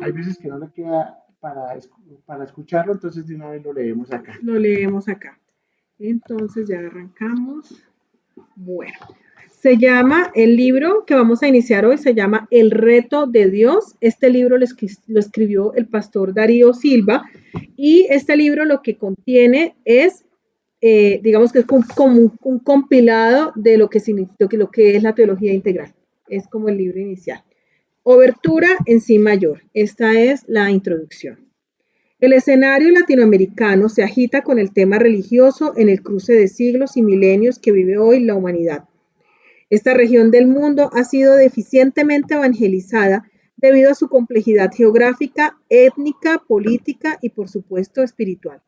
hay veces que no le queda para escucharlo, entonces de una vez lo leemos acá. Lo leemos acá. Entonces ya arrancamos. Bueno, se llama, el libro que vamos a iniciar hoy se llama El reto de Dios. Este libro lo escribió el pastor Darío Silva y este libro lo que contiene es, digamos que es como un compilado de lo que es la teología integral. Es como el libro inicial. Obertura en Si mayor. Esta es la introducción. El escenario latinoamericano se agita con el tema religioso en el cruce de siglos y milenios que vive hoy la humanidad. Esta región del mundo ha sido deficientemente evangelizada debido a su complejidad geográfica, étnica, política y, por supuesto, espiritual.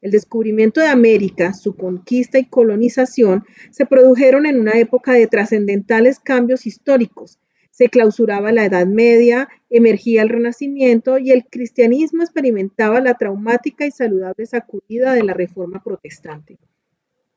El descubrimiento de América, su conquista y colonización se produjeron en una época de trascendentales cambios históricos. Se clausuraba la Edad Media, emergía el Renacimiento y el cristianismo experimentaba la traumática y saludable sacudida de la Reforma protestante.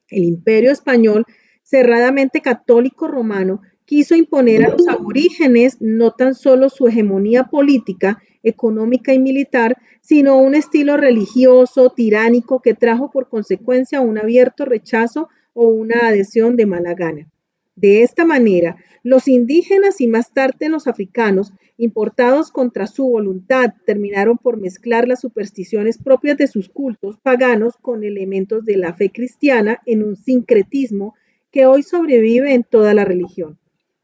El Imperio español, cerradamente católico romano, quiso imponer a los aborígenes no tan solo su hegemonía política, económica y militar, sino un estilo religioso, tiránico, que trajo por consecuencia un abierto rechazo o una adhesión de mala gana. De esta manera, los indígenas y más tarde los africanos, importados contra su voluntad, terminaron por mezclar las supersticiones propias de sus cultos paganos con elementos de la fe cristiana en un sincretismo que hoy sobrevive en toda la religión.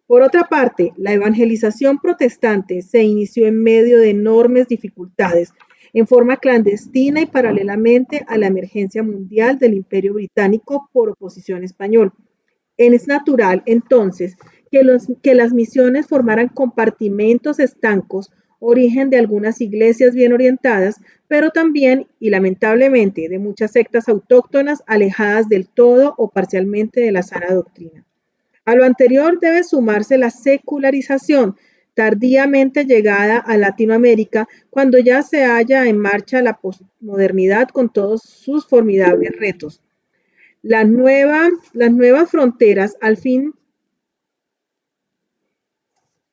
Por otra parte, la evangelización protestante se inició en medio de enormes dificultades, en forma clandestina y paralelamente a la emergencia mundial del Imperio Británico por oposición español. Es natural, entonces, que las misiones formaran compartimentos estancos, origen de algunas iglesias bien orientadas, pero también, y lamentablemente, de muchas sectas autóctonas alejadas del todo o parcialmente de la sana doctrina. A lo anterior debe sumarse la secularización, tardíamente llegada a Latinoamérica, cuando ya se halla en marcha la posmodernidad con todos sus formidables retos. Las nuevas fronteras, al fin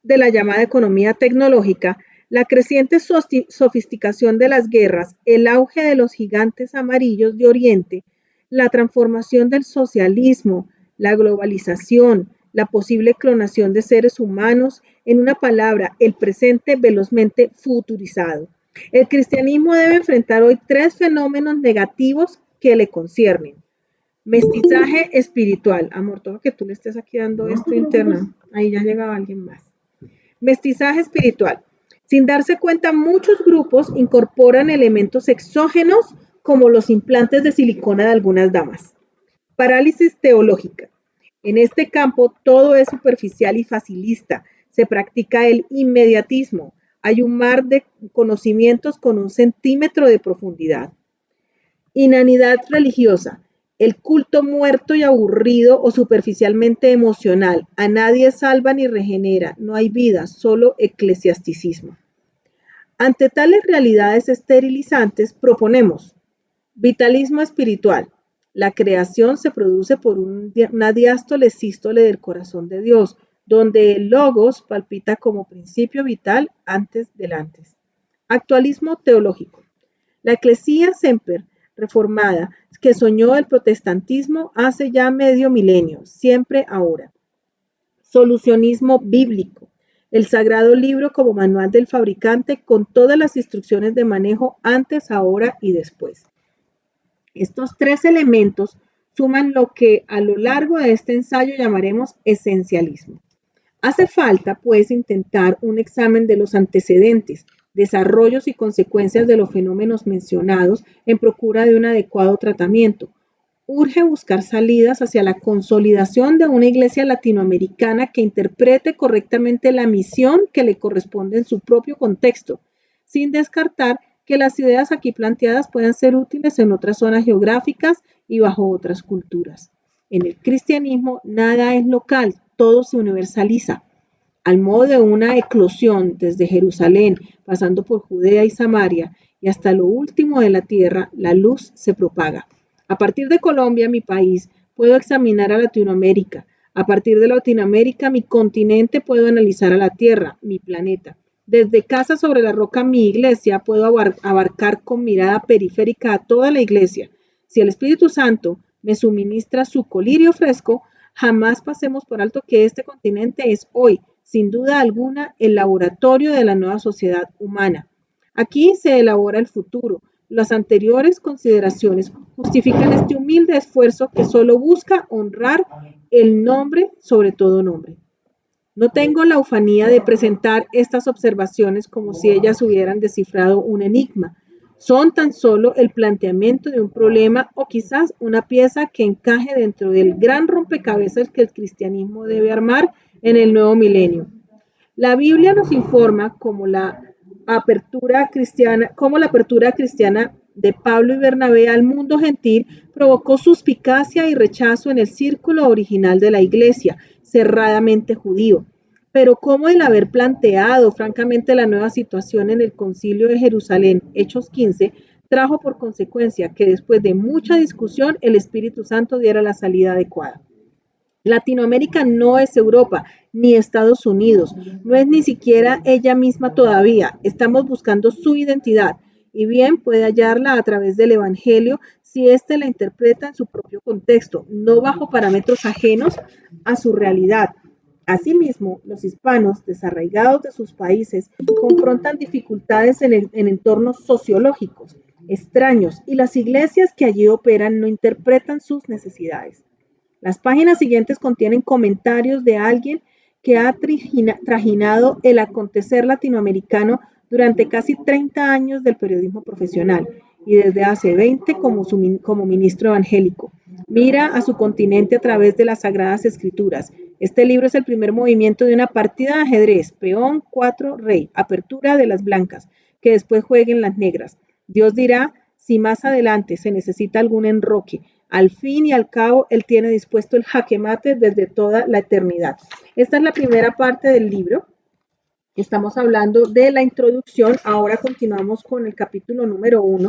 de la llamada economía tecnológica, la creciente sofisticación de las guerras, el auge de los gigantes amarillos de Oriente, la transformación del socialismo, la globalización, la posible clonación de seres humanos, en una palabra, el presente velozmente futurizado. El cristianismo debe enfrentar hoy tres fenómenos negativos que le conciernen. Mestizaje espiritual. Amor, todo que tú le estés aquí dando esto interno. Ahí ya llegaba alguien más. Mestizaje espiritual. Sin darse cuenta, muchos grupos incorporan elementos exógenos como los implantes de silicona de algunas damas. Parálisis teológica. En este campo todo es superficial y facilista. Se practica el inmediatismo. Hay un mar de conocimientos con un centímetro de profundidad. Inanidad religiosa. El culto muerto y aburrido o superficialmente emocional. A nadie salva ni regenera. No hay vida, solo eclesiasticismo. Ante tales realidades esterilizantes, proponemos vitalismo espiritual. La creación se produce por una diástole sístole del corazón de Dios, donde el logos palpita como principio vital antes del antes. Actualismo teológico. La Ecclesia Semper reformada que soñó el protestantismo hace ya medio milenio, siempre ahora. Solucionismo bíblico. El sagrado libro como manual del fabricante con todas las instrucciones de manejo antes, ahora y después. Estos tres elementos suman lo que a lo largo de este ensayo llamaremos esencialismo. Hace falta, pues, intentar un examen de los antecedentes, desarrollos y consecuencias de los fenómenos mencionados en procura de un adecuado tratamiento. Urge buscar salidas hacia la consolidación de una iglesia latinoamericana que interprete correctamente la misión que le corresponde en su propio contexto, sin descartar que las ideas aquí planteadas puedan ser útiles en otras zonas geográficas y bajo otras culturas. En el cristianismo nada es local, todo se universaliza. Al modo de una eclosión desde Jerusalén, pasando por Judea y Samaria y hasta lo último de la tierra, la luz se propaga. A partir de Colombia, mi país, puedo examinar a Latinoamérica. A partir de Latinoamérica, mi continente, puedo analizar a la Tierra, mi planeta. Desde Casa sobre la Roca, mi iglesia, puedo abarcar con mirada periférica a toda la iglesia. Si el Espíritu Santo me suministra su colirio fresco, jamás pasemos por alto que este continente es hoy, sin duda alguna, el laboratorio de la nueva sociedad humana. Aquí se elabora el futuro. Las anteriores consideraciones justifican este humilde esfuerzo que solo busca honrar el nombre sobre todo nombre. No tengo la ufanía de presentar estas observaciones como si ellas hubieran descifrado un enigma. Son tan solo el planteamiento de un problema o quizás una pieza que encaje dentro del gran rompecabezas que el cristianismo debe armar en el nuevo milenio. La Biblia nos informa cómo la apertura cristiana de Pablo y Bernabé al mundo gentil provocó suspicacia y rechazo en el círculo original de la iglesia, cerradamente judío. Pero cómo el haber planteado francamente la nueva situación en el concilio de Jerusalén, Hechos 15, trajo por consecuencia que después de mucha discusión el Espíritu Santo diera la salida adecuada. Latinoamérica no es Europa ni Estados Unidos, no es ni siquiera ella misma todavía. Estamos buscando su identidad y bien puede hallarla a través del Evangelio si éste la interpreta en su propio contexto, no bajo parámetros ajenos a su realidad. Asimismo, los hispanos desarraigados de sus países confrontan dificultades en entornos sociológicos extraños y las iglesias que allí operan no interpretan sus necesidades. Las páginas siguientes contienen comentarios de alguien que ha trajinado el acontecer latinoamericano durante casi 30 años del periodismo profesional y desde hace 20 como ministro evangélico. Mira a su continente a través de las Sagradas Escrituras. Este libro es el primer movimiento de una partida de ajedrez, peón, 4, rey, apertura de las blancas, que después jueguen las negras. Dios dirá si más adelante se necesita algún enroque. Al fin y al cabo, Él tiene dispuesto el jaque mate desde toda la eternidad. Esta es la primera parte del libro. Estamos hablando de la introducción. Ahora continuamos con el capítulo número 1.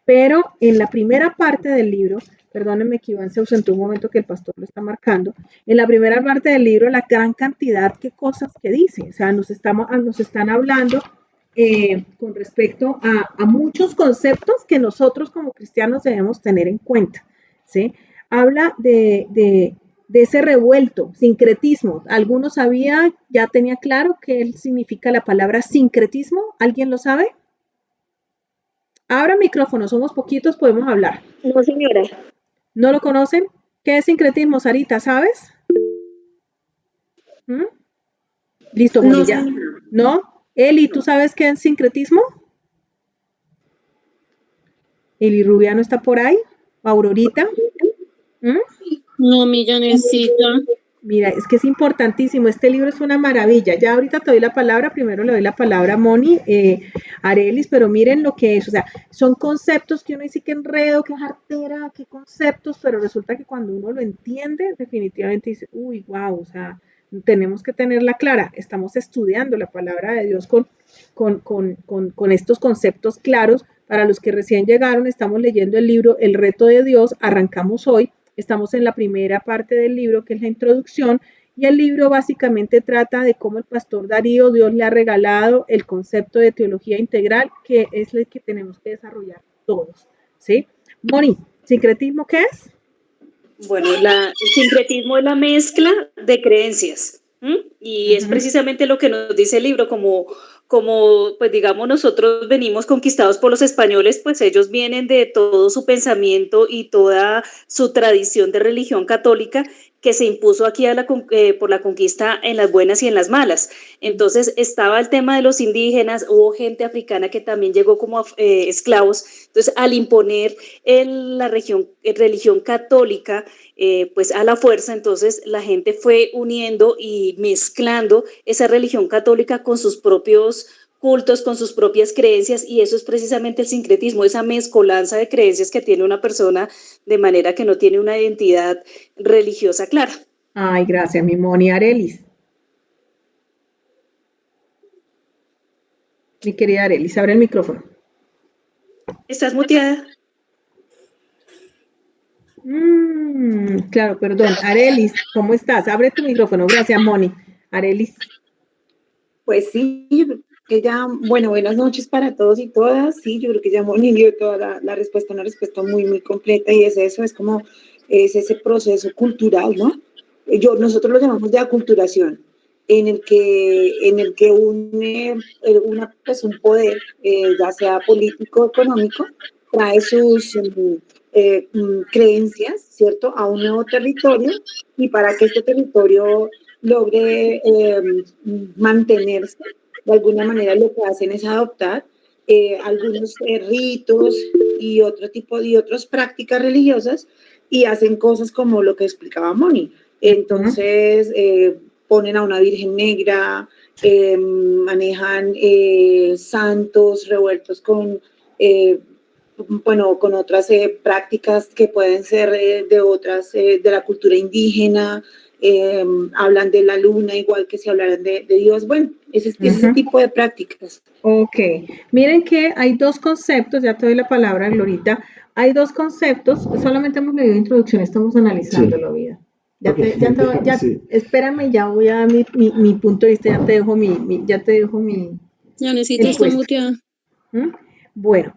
Pero en la primera parte del libro, perdónenme que Iván se ausentó un momento que el pastor lo está marcando, en la primera parte del libro la gran cantidad de cosas que dice. O sea, nos están hablando con respecto a muchos conceptos que nosotros como cristianos debemos tener en cuenta. ¿Sí? Habla de ese revuelto, sincretismo. ¿Alguno sabía, ya tenía claro qué significa la palabra sincretismo? ¿Alguien lo sabe? Abra micrófono, somos poquitos, podemos hablar. No, señora. ¿No lo conocen? ¿Qué es sincretismo, Sarita? ¿Sabes? ¿Mm? Listo, Bonilla. ¿No? Eli, ¿tú sabes qué es sincretismo? Eli Rubiano está por ahí. Aurorita. ¿Mm? No, millonesita. Mira, es que es importantísimo. Este libro es una maravilla. Ya ahorita te doy la palabra. Primero le doy la palabra a Moni, Arelis, pero miren lo que es. O sea, son conceptos que uno dice que enredo, que jartera, qué conceptos, pero resulta que cuando uno lo entiende, definitivamente dice, uy, wow, o sea, tenemos que tenerla clara. Estamos estudiando la palabra de Dios con estos conceptos claros. Para los que recién llegaron, estamos leyendo el libro El reto de Dios. Arrancamos hoy. Estamos en la primera parte del libro, que es la introducción, y el libro básicamente trata de cómo el pastor Darío, Dios le ha regalado el concepto de teología integral, que es el que tenemos que desarrollar todos. ¿Sí? Moni, ¿sincretismo qué es? Bueno, el sincretismo es la mezcla de creencias. Y es precisamente lo que nos dice el libro, como pues digamos nosotros venimos conquistados por los españoles, pues ellos vienen de todo su pensamiento y toda su tradición de religión católica que se impuso aquí por la conquista en las buenas y en las malas. Entonces estaba el tema de los indígenas, hubo gente africana que también llegó como esclavos. Entonces al imponer la religión católica, pues a la fuerza, entonces la gente fue uniendo y mezclando esa religión católica con sus propios cultos, con sus propias creencias, y eso es precisamente el sincretismo, esa mezcolanza de creencias que tiene una persona de manera que no tiene una identidad religiosa clara. Ay, gracias, mi Moni. Arelis. Mi querida Arelis, abre el micrófono. ¿Estás muteada? Claro, perdón. Arelis, ¿cómo estás? Abre tu micrófono. Gracias, Moni. Arelis. Pues sí, Que ya, bueno, buenas noches para todos y todas. Sí, yo creo que ya Moni dio toda la respuesta, una respuesta muy, muy completa y es eso, es como, es ese proceso cultural, ¿no? Nosotros lo llamamos de aculturación, en el que une pues un poder, ya sea político o económico, trae sus creencias, ¿cierto?, a un nuevo territorio y para que este territorio logre mantenerse de alguna manera lo que hacen es adoptar algunos ritos y otro tipo de otras prácticas religiosas y hacen cosas como lo que explicaba Moni. Entonces ponen a una virgen negra, manejan santos revueltos con, bueno, con otras prácticas que pueden ser de otras, de la cultura indígena, hablan de la luna igual que si hablaran de Dios, bueno, ese tipo de prácticas. Ok, miren que hay dos conceptos, ya te doy la palabra, Glorita, hay dos conceptos, solamente hemos leído introducción, estamos analizando la vida. Espérame, ya voy a dar mi punto de vista, ya te dejo Ya necesito estar muteada. Bueno,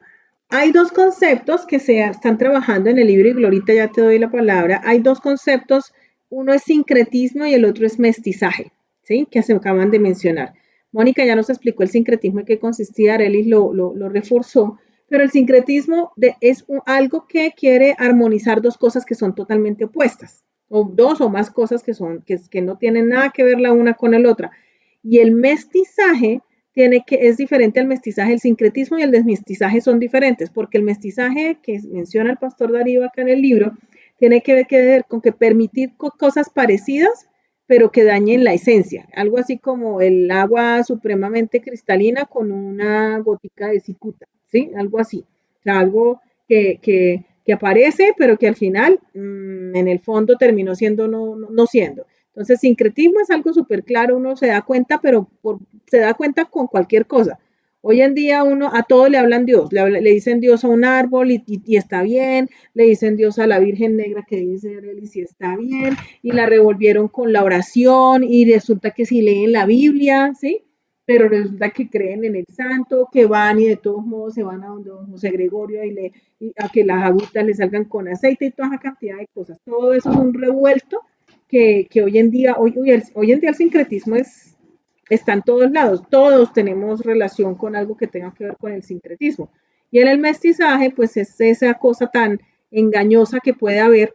hay dos conceptos que se están trabajando en el libro y Glorita, ya te doy la palabra. Hay dos conceptos, uno es sincretismo y el otro es mestizaje, ¿sí? Que se acaban de mencionar. Mónica ya nos explicó el sincretismo en qué consistía, Arelis lo reforzó, pero el sincretismo es algo que quiere armonizar dos cosas que son totalmente opuestas, o dos o más cosas que no tienen nada que ver la una con la otra. Y el mestizaje es diferente al mestizaje, el sincretismo y el desmestizaje son diferentes, porque el mestizaje que menciona el pastor Darío acá en el libro tiene que ver con que permitir cosas parecidas, pero que dañen la esencia, algo así como el agua supremamente cristalina con una gotica de cicuta, ¿sí? Algo así, o sea, algo que aparece, pero que al final, en el fondo terminó siendo no siendo. Entonces, sincretismo es algo súper claro, uno se da cuenta, pero se da cuenta con cualquier cosa. Hoy en día a todo le hablan Dios, le dicen Dios a un árbol y está bien, le dicen Dios a la Virgen Negra que dice él y si está bien, y la revolvieron con la oración y resulta que si leen la Biblia, ¿sí? Pero resulta que creen en el santo, que van y de todos modos se van a donde don José Gregorio y a que las agüitas le salgan con aceite y toda esa cantidad de cosas. Todo eso es un revuelto que hoy en día el sincretismo está en todos lados, todos tenemos relación con algo que tenga que ver con el sincretismo. Y en el mestizaje, pues es esa cosa tan engañosa que puede haber,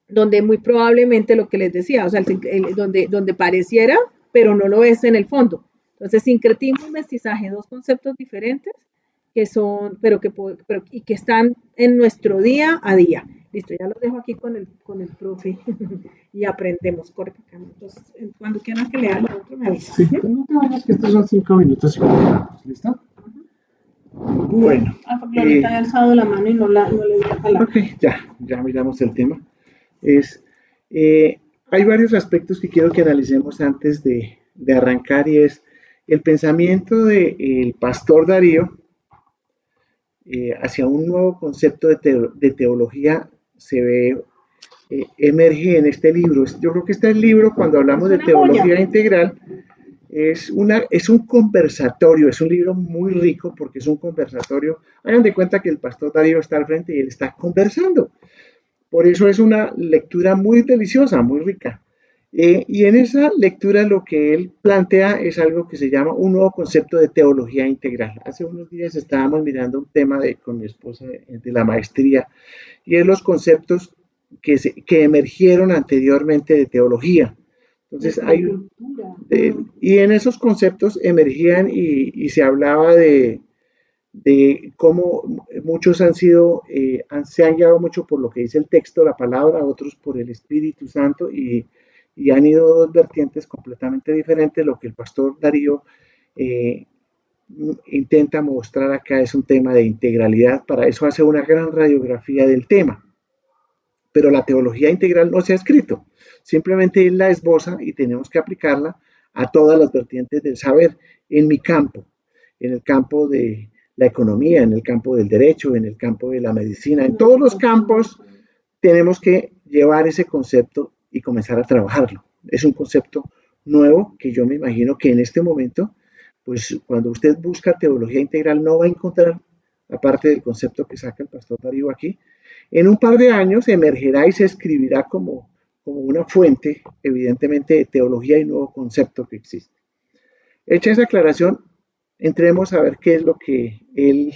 donde muy probablemente lo que les decía, o sea, donde pareciera, pero no lo es en el fondo. Entonces, sincretismo y mestizaje, dos conceptos diferentes que son, y que están en nuestro día a día. Listo, ya los dejo aquí con el profe y aprendemos correctamente. Entonces, cuando quieran que lea lo otro, me avisan. Sí, no te vayas, que estos son 5 minutos y continuamos. ¿Listo? Bueno. Porque ahorita he alzado la mano y no le di la palabra. Ok, ya miramos el tema. Hay varios aspectos que quiero que analicemos antes de arrancar y es el pensamiento del pastor Darío hacia un nuevo concepto de teología emerge en este libro. Yo creo que este libro, cuando hablamos de teología integral, es un conversatorio, es un libro muy rico porque es un conversatorio. Hagan de cuenta que el pastor Darío está al frente y él está conversando. Por eso es una lectura muy deliciosa, muy rica. Y en esa lectura lo que él plantea es algo que se llama un nuevo concepto de teología integral. Hace unos días estábamos mirando un tema con mi esposa de la maestría y es los conceptos que emergieron anteriormente de teología. Entonces y en esos conceptos emergían y se hablaba de cómo muchos se han guiado mucho por lo que dice el texto, la palabra, otros por el Espíritu Santo y han ido dos vertientes completamente diferentes. Lo que el pastor Darío intenta mostrar acá es un tema de integralidad, para eso hace una gran radiografía del tema. Pero la teología integral no se ha escrito, simplemente él la esboza y tenemos que aplicarla a todas las vertientes del saber en mi campo, en el campo de la economía, en el campo del derecho, en el campo de la medicina, en todos los campos tenemos que llevar ese concepto y comenzar a trabajarlo. Es un concepto nuevo que yo me imagino que en este momento pues cuando usted busca teología integral no va a encontrar, aparte del concepto que saca el pastor Darío aquí, en un par de años emergerá y se escribirá como una fuente, evidentemente, de teología y nuevo concepto que existe. Hecha esa aclaración, entremos a ver qué es lo que él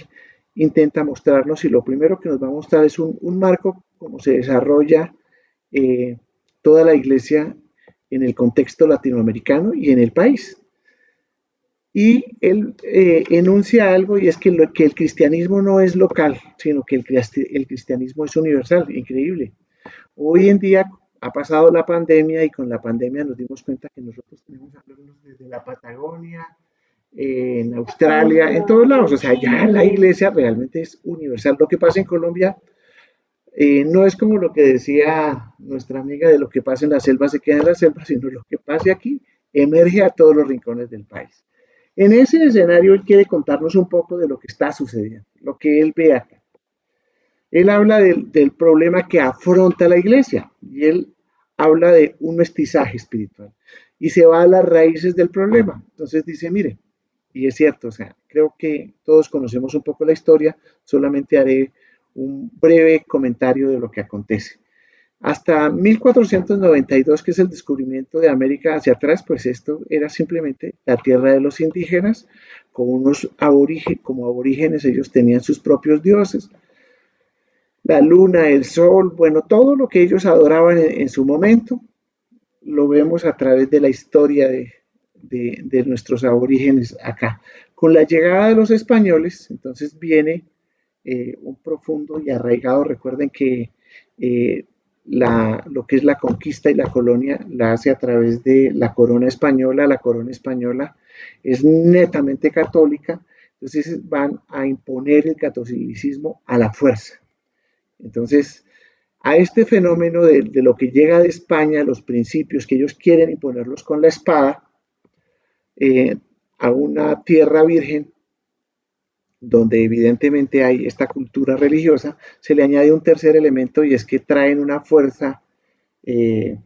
intenta mostrarnos, y lo primero que nos va a mostrar es un marco, cómo se desarrolla toda la iglesia en el contexto latinoamericano y en el país. Y él enuncia algo, y es que el cristianismo no es local, sino que el cristianismo es universal. Increíble. Hoy en día ha pasado la pandemia, y con la pandemia nos dimos cuenta que nosotros tenemos alumnos desde la Patagonia, en Australia, en todos lados. O sea, ya la iglesia realmente es universal. Lo que pasa en Colombia no es como lo que decía nuestra amiga de lo que pasa en la selva se queda en la selva, sino lo que pase aquí emerge a todos los rincones del país. En ese escenario él quiere contarnos un poco de lo que está sucediendo, lo que él ve acá. Él habla del problema que afronta la iglesia, y él habla de un mestizaje espiritual y se va a las raíces del problema. Entonces dice, mire, y es cierto, o sea, creo que todos conocemos un poco la historia, solamente haré un breve comentario de lo que acontece. Hasta 1492, que es el descubrimiento de América hacia atrás, pues esto era simplemente la tierra de los indígenas, con unos como aborígenes, ellos tenían sus propios dioses, la luna, el sol, bueno, todo lo que ellos adoraban en su momento, lo vemos a través de la historia de nuestros aborígenes acá. Con la llegada de los españoles, entonces viene un profundo y arraigado, recuerden que lo que es la conquista y la colonia la hace a través de la corona española es netamente católica, entonces van a imponer el catolicismo a la fuerza. Entonces, a este fenómeno de lo que llega de España, los principios que ellos quieren imponerlos con la espada, a una tierra virgen, donde evidentemente hay esta cultura religiosa, se le añade un tercer elemento, y es que traen una fuerza que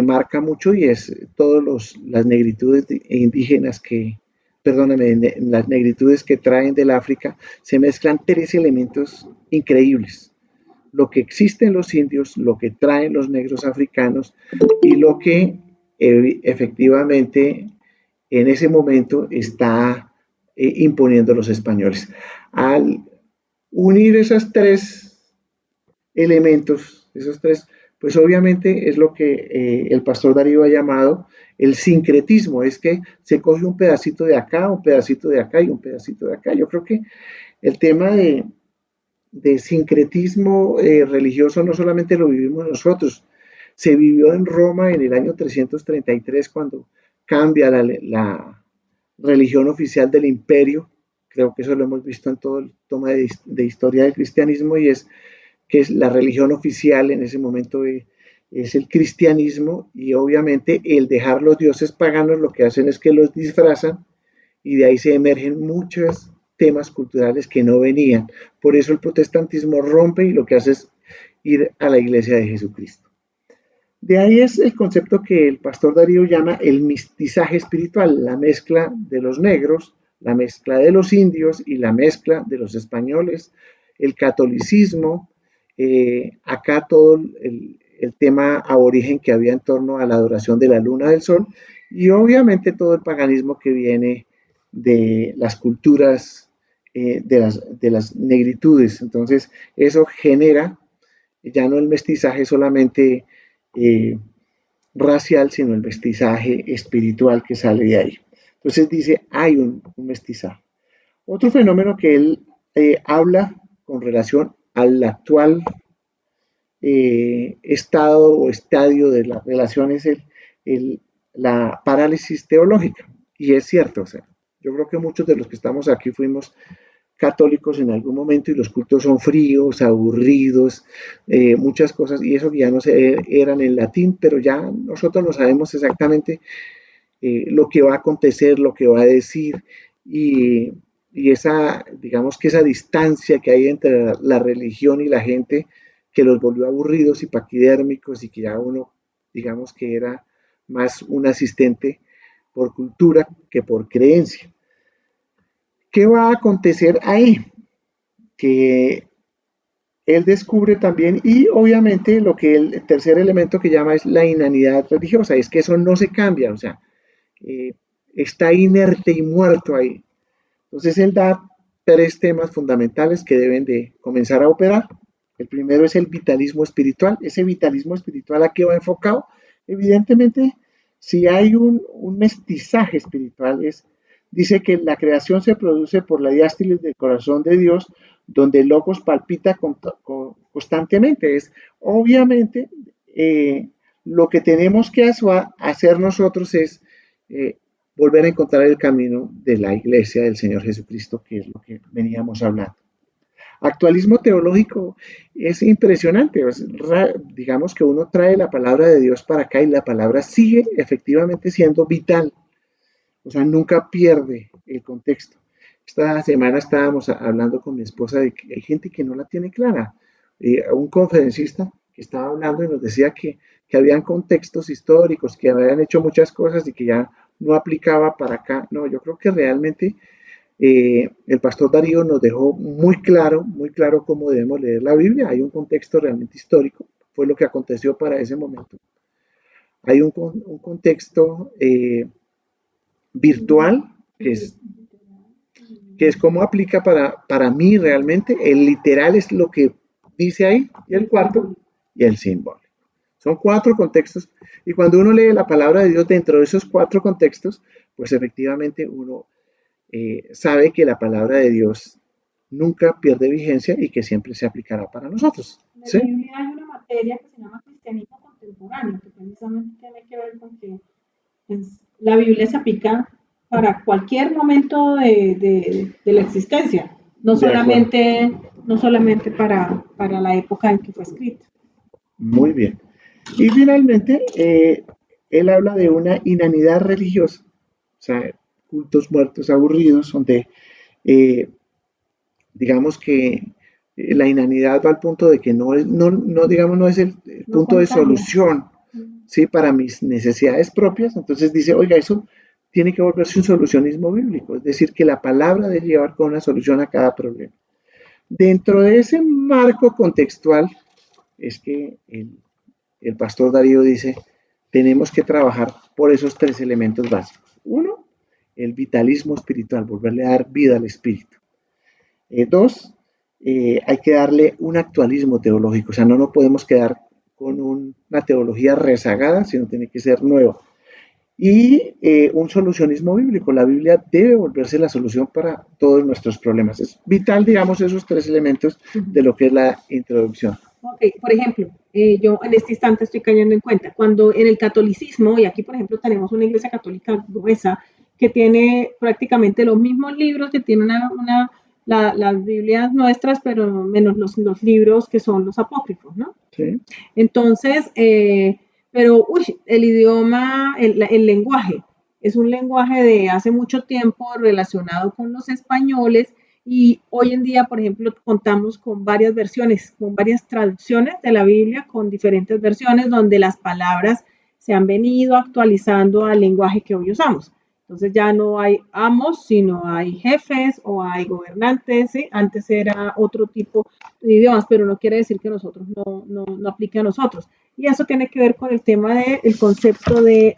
marca mucho, y es todas las negritudes indígenas las negritudes que traen del África, se mezclan tres elementos increíbles: lo que existe en los indios, lo que traen los negros africanos y lo que efectivamente en ese momento está imponiendo los españoles. Al unir esos tres elementos, pues obviamente es lo que el pastor Darío ha llamado el sincretismo, es que se coge un pedacito de acá, un pedacito de acá y un pedacito de acá. Yo creo que el tema de sincretismo religioso no solamente lo vivimos nosotros, se vivió en Roma en el año 333, cuando cambia la religión oficial del imperio. Creo que eso lo hemos visto en todo el toma de historia del cristianismo, y es que la religión oficial en ese momento es el cristianismo, y obviamente el dejar los dioses paganos lo que hacen es que los disfrazan, y de ahí se emergen muchos temas culturales que no venían. Por eso el protestantismo rompe y lo que hace es ir a la iglesia de Jesucristo. De ahí es el concepto que el pastor Darío llama el mestizaje espiritual, la mezcla de los negros, la mezcla de los indios y la mezcla de los españoles, el catolicismo, acá todo el tema aborigen que había en torno a la adoración de la luna, del sol, y obviamente todo el paganismo que viene de las culturas de las negritudes. Entonces eso genera ya no el mestizaje solamente racial, sino el mestizaje espiritual que sale de ahí. Entonces dice, hay un mestizaje. Otro fenómeno que él habla con relación al actual estado o estadio de las relaciones es la parálisis teológica. Y es cierto, o sea, yo creo que muchos de los que estamos aquí fuimos católicos en algún momento, y los cultos son fríos, aburridos, muchas cosas, y eso que ya no se eran en latín, pero ya nosotros no sabemos exactamente lo que va a acontecer, lo que va a decir, y esa, digamos que esa distancia que hay entre la religión y la gente, que los volvió aburridos y paquidérmicos, y que ya uno, digamos que era más un asistente, por cultura que por creencia. ¿Qué va a acontecer ahí? Que él descubre también, y obviamente lo que el tercer elemento que llama es la inanidad religiosa, es que eso no se cambia, o sea, está inerte y muerto ahí. Entonces él da 3 temas fundamentales que deben de comenzar a operar. El primero es el vitalismo espiritual. Ese vitalismo espiritual, ¿a qué va enfocado? Evidentemente, si hay un mestizaje espiritual, dice que la creación se produce por la diástasis del corazón de Dios, donde el logos palpita constantemente. Obviamente, lo que tenemos que hacer nosotros es volver a encontrar el camino de la iglesia del Señor Jesucristo, que es lo que veníamos hablando. Actualismo teológico es impresionante, digamos que uno trae la palabra de Dios para acá y la palabra sigue efectivamente siendo vital, o sea, nunca pierde el contexto. Esta semana estábamos hablando con mi esposa de que hay gente que no la tiene clara. Un conferencista que estaba hablando y nos decía que habían contextos históricos, que habían hecho muchas cosas y que ya no aplicaba para acá. No, yo creo que realmente el pastor Darío nos dejó muy claro cómo debemos leer la Biblia. Hay un contexto realmente histórico, fue lo que aconteció para ese momento. Hay un contexto virtual, que es cómo aplica para mí realmente. El literal es lo que dice ahí, y el cuarto, y el simbólico. Son 4 contextos, y cuando uno lee la palabra de Dios dentro de esos 4 contextos, pues efectivamente uno sabe que la palabra de Dios nunca pierde vigencia y que siempre se aplicará para nosotros. ¿Sí? En la Biblia hay una materia que se llama cristianismo contemporáneo, que precisamente tiene que ver con que la Biblia se aplica para cualquier momento de la existencia, no solamente para la época en que fue escrita. Muy bien. Y finalmente, él habla de una inanidad religiosa, o sea, cultos muertos aburridos, donde digamos que la inanidad va al punto de que no es el punto de solución, ¿sí? Para mis necesidades propias. Entonces dice, oiga, eso tiene que volverse un solucionismo bíblico, es decir, que la palabra debe llevar con una solución a cada problema. Dentro de ese marco contextual es que el pastor Darío dice, tenemos que trabajar por esos 3 elementos básicos. 1, el vitalismo espiritual, volverle a dar vida al espíritu. 2, hay que darle un actualismo teológico, o sea, no nos podemos quedar con una teología rezagada, sino tiene que ser nueva. Y un solucionismo bíblico, la Biblia debe volverse la solución para todos nuestros problemas. Es vital, digamos, esos 3 elementos de lo que es la introducción. Ok, por ejemplo, yo en este instante estoy cayendo en cuenta, cuando en el catolicismo, y aquí por ejemplo tenemos una iglesia católica gruesa, que tiene prácticamente los mismos libros, que tiene las Biblias nuestras, pero menos los libros que son los apócrifos, ¿no? Sí. Entonces, pero el idioma, el lenguaje, es un lenguaje de hace mucho tiempo relacionado con los españoles, y hoy en día, por ejemplo, contamos con varias versiones, con varias traducciones de la Biblia, con diferentes versiones donde las palabras se han venido actualizando al lenguaje que hoy usamos. Entonces ya no hay amos, sino hay jefes o hay gobernantes, ¿sí? Antes era otro tipo de idiomas, pero no quiere decir que nosotros no aplique a nosotros. Y eso tiene que ver con el tema del concepto de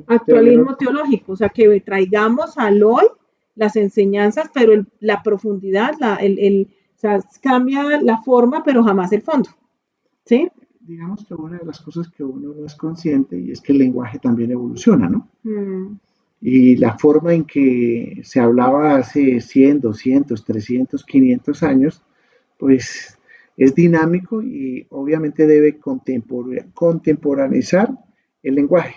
actualismo teológico, o sea, que traigamos al hoy las enseñanzas, pero la profundidad, o sea, cambia la forma, pero jamás el fondo, ¿sí? Digamos que una de las cosas que uno no es consciente y es que el lenguaje también evoluciona, ¿no? Y la forma en que se hablaba hace 100, 200, 300, 500 años, pues es dinámico y obviamente debe contemporaneizar el lenguaje.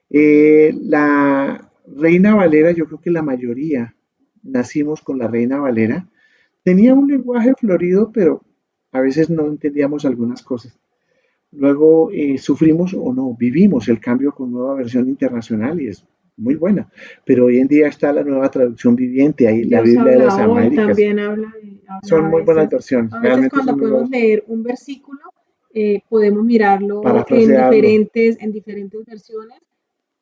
La Reina Valera, yo creo que la mayoría nacimos con la Reina Valera, tenía un lenguaje florido, pero a veces no entendíamos algunas cosas. Luego sufrimos o no, vivimos el cambio con nueva versión internacional y es muy buena. Pero hoy en día está la nueva traducción viviente, ahí la Biblia de las Américas. También habla son muy buenas versiones. A veces cuando podemos leer un versículo, podemos mirarlo en diferentes versiones.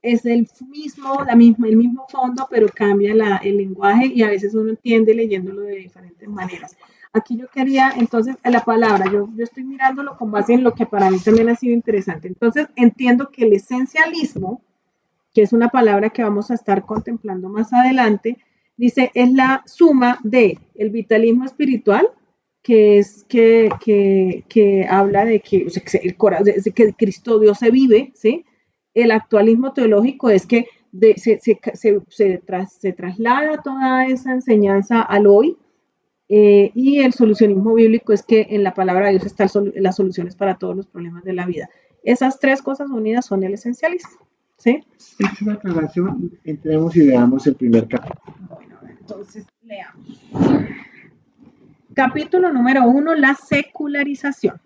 es el mismo fondo, pero cambia el lenguaje y a veces uno entiende leyéndolo de diferentes maneras. Aquí yo quería, entonces, la palabra, yo estoy mirándolo con base en lo que para mí también ha sido interesante. Entonces, entiendo que el esencialismo, que es una palabra que vamos a estar contemplando más adelante, dice, es la suma de el vitalismo espiritual, que es que habla de que, o sea, que Cristo Dios se vive, ¿sí? El actualismo teológico es que se traslada toda esa enseñanza al hoy, y el solucionismo bíblico es que en la palabra de Dios están las soluciones para todos los problemas de la vida. Esas tres cosas unidas son el esencialismo. ¿Sí? Es una aclaración, entremos y veamos el primer capítulo. Bueno, entonces leamos. Capítulo número 1, la secularización.